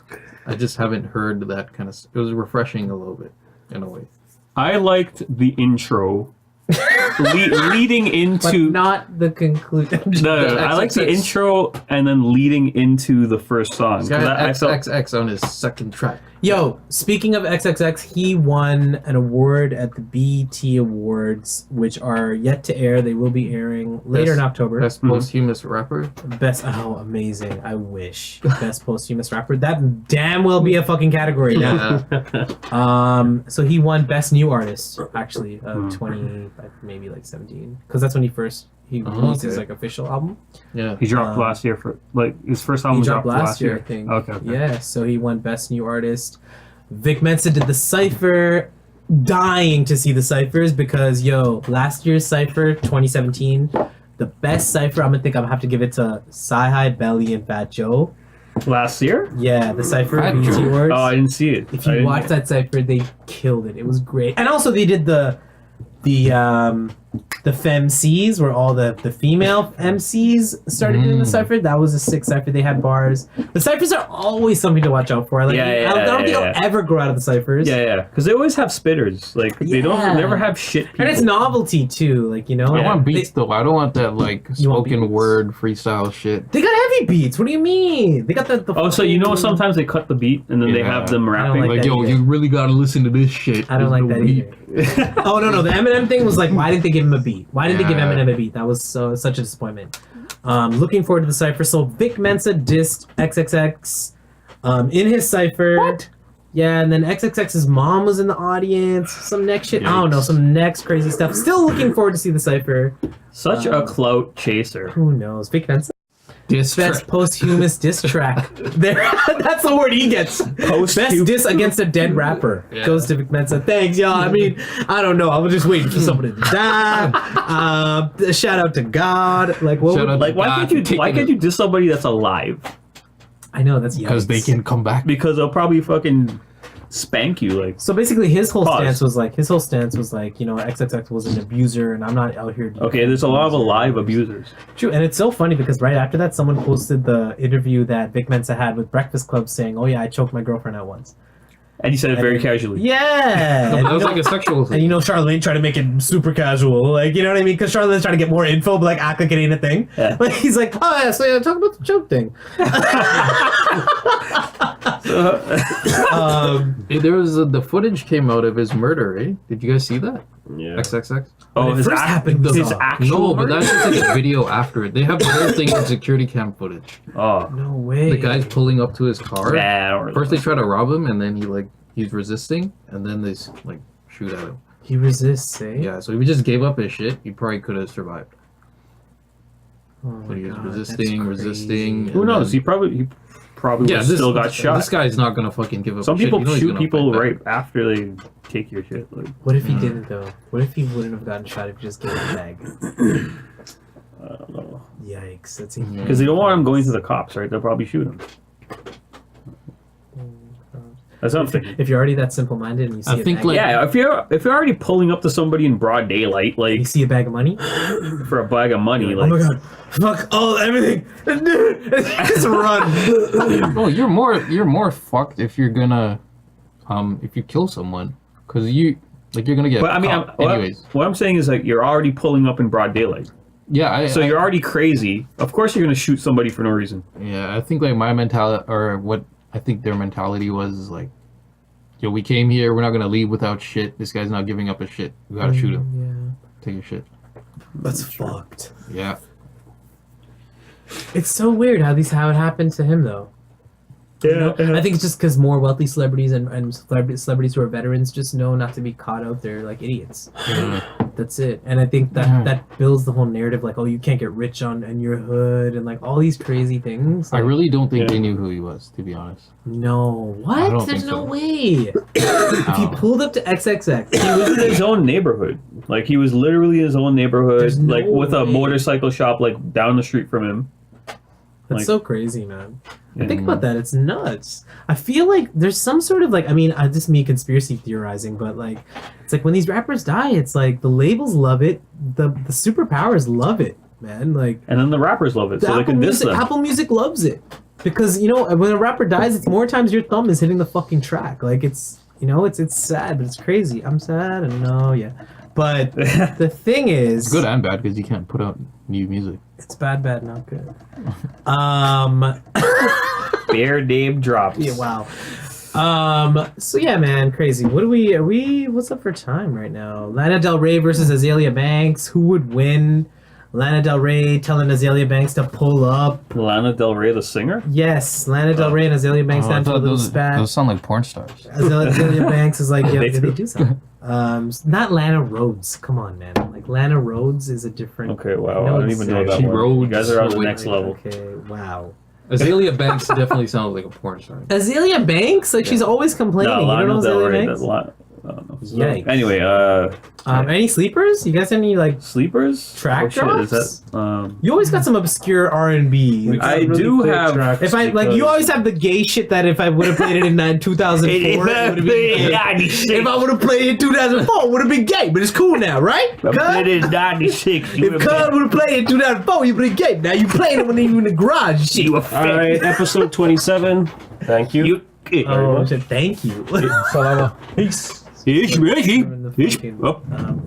I just haven't heard that kind of. It was refreshing a little bit in a way. I liked the intro. Leading but into not the conclusion. no, I like the XXX. intro and then leading into the first song. This 'Cause guy I felt XXX on his second track. Yo, speaking of XXX, he won an award at the BET Awards, which are yet to air. They will be airing later in October. Best posthumous rapper. Best, oh, amazing. I wish. Best posthumous rapper. That damn will be a fucking category now. Yeah. So he won Best New Artist, actually, of 20, maybe like 17. Because that's when he released his okay. like official album. Yeah. he dropped last year for like his first album He was dropped last year, I think. Okay. Yeah, so he won Best New Artist. Vic Mensa did the Cypher. Dying to see the Cyphers because, yo, last year's Cypher, 2017, the best Cypher, I'm gonna have to give it to Sci-Hi, Belly, and Fat Joe. Last year? Yeah, the Cypher Fat BET Joe. Awards. Oh, I didn't see it. If I you didn't- watch that Cypher, they killed it. It was great. And also they did the FemCs where all the female MCs started doing the Cypher. That was a sick Cypher. They had bars. The Cyphers are always something to watch out for. Like, Yeah, I don't think yeah. I'll ever grow out of the Cyphers. Yeah, because they always have spitters. Like they Yeah. never have shit. People. And it's novelty too, like, you know. I want They- beats though. I don't want that like You want spoken beats? word freestyle shit. They got heavy beats. What do you mean? They got the Oh, so you know fucking- sometimes they cut the beat and then they Yeah. have them I don't rapping. like Like, that yo, either. you really gotta listen to this shit. I don't There's like no that beat. either. Oh no, the Eminem thing was like, why didn't they give him a beat? Why didn't they give Yeah. Eminem a beat? That was such a disappointment. Looking forward to the Cypher. So Vic Mensa dissed XXX in his Cypher. What? Yeah, and then XXX's mom was in the audience. Some next shit. I don't know. Yikes. Some next crazy stuff. Still looking forward to see the Cypher. Such a clout chaser. Who knows? Vic Mensa. Diss Best track. posthumous diss track. There, that's the word he gets. Best diss against a dead rapper goes to Vic Mensa. Thanks, y'all. I mean, I don't know. I was just waiting for somebody to die. Shout out to God. Like, what? Shout out Like why God, can't you taking diss somebody that's alive? I know that's because they yikes. can come back. Because they'll probably fucking spank you. Like So basically, his whole Pause. stance was like, you know, XXX was an abuser, and I'm not out here. to okay, there's a lot of alive abusers. True, and it's so funny because right after that, someone posted the interview that Vic Mensa had with Breakfast Club, saying, "Oh yeah, I choked my girlfriend out once." And he said it very And- casually. Yeah, That and, was you know, like a sexual and thing. you know, Charlene tried to make it super casual, like, you know what I mean? Because Charlene's trying to get more info, but like act like it ain't a thing. Yeah. Like he's like, "Oh yeah, so yeah, talk about the choke thing." Hey, there was the footage came out of his murder, eh? Did you guys see that? Yeah. XXX? Oh, When it his, first happened, we his saw. actual No, but that's just like a video after it. They have the whole thing in security cam footage. Oh. No way. The guy's pulling up to his car. Yeah, or First they try to rob him, and then he's resisting, and then they like shoot at him. He resists, eh? Yeah, so if he just gave up his shit, he probably could have survived. Oh But my he was God, that's resisting. crazy. who and knows? then- He probably Yeah, still got shot. This guy's not gonna fucking give up. Some shit. people You know he's shoot gonna people fight right after they take your shit. Like, What if he didn't though? What if he wouldn't have gotten shot if he just gave him a bag? I don't know. Yikes! That's Mhm. Because they don't want him going to the cops, right? They'll probably shoot him. That's what I'm thinking. If you're already that simple-minded and you see I a think, bag, like- Yeah, if you're already pulling up to somebody in broad daylight, you like see a bag of money. for a bag of money, Oh like my God! Fuck all everything. Just run. No, you're more fucked if you're gonna if you kill someone, because you're gonna get But I mean, caught anyways. what I'm saying is like you're already pulling up in broad daylight, Yeah, so you're already crazy. Of course, you're gonna shoot somebody for no reason. I think like my mentality, or what I think their mentality was, is like, yo, we came here, we're not gonna leave without shit. This guy's not giving up his shit. We gotta shoot him. Yeah, Take your shit. that's fucked. Yeah. It's so weird how it happened to him though. You know? I think it's just because more wealthy celebrities and celebrities who are veterans just know not to be caught out there like idiots. That's it. And I think that builds the whole narrative like, oh, you can't get rich on your hood and like all these crazy things. I Like, really don't think they knew who he was, to be honest. no. I What? don't There's think no so. way. If he pulled up to XXX, He was in his own neighborhood. Like he was literally in his own neighborhood, There's no like with a way. motorcycle shop like down the street from him. that's Like- so crazy, man. Yeah. Think about that. It's nuts. I feel like there's some sort of like, I mean, just me conspiracy theorizing, but like, it's like when these rappers die, it's like the labels love it, the superpowers love it, man. Like And then the rappers love it, the so they Apple can diss Music, them. Apple Music loves it because you know when a rapper dies, it's more times your thumb is hitting the fucking track. Like it's it's sad, but it's crazy. I'm sad and no, yeah. But the thing is, It's good and bad because you can't put out new music. it's bad, not good. Bare name drops. Yeah, wow. So yeah, man, crazy. What are we what's up for time right now? Lana Del Rey versus Azalea Banks. Who would win? Lana Del Rey telling Azalea Banks to pull up. Lana Del Rey, the singer. Yes, Lana Del Rey and Azalea Banks I got into a thought little those spat. sound like porn stars. Azalea Banks is like, yeah, They they do. do something. Not Lana Rhodes. Come on, man. Like Lana Rhodes is a different. Okay, wow. No, I don't even know it's- that She one. rode You guys are on the slowly. next level. Okay, wow. Azalea Banks definitely sounds like a porn star. Azalea Banks, like she's always complaining. No, You don't know Lana Del Azalea Rey. Banks? I don't know. Yikes. Anyway, Any sleepers? You guys any like? sleepers. Track Oh, shit, is drops? that? You always got some obscure R&B. Like, I do have. if I like, you always have the gay shit that if I would have played it in 2004, it would have been gay. If I would have played it in 2004, it would have been gay. But it's cool now, right? I Cuz? played it in '96. If Cuz would have played it in 2004, you'd been gay. Now you playing it when you in the garage. and Shit. You were All right, episode 27. Thank you. Oh, shit, thank you. Salama. Peace. Ish, In the ish. fucking, Oh. um,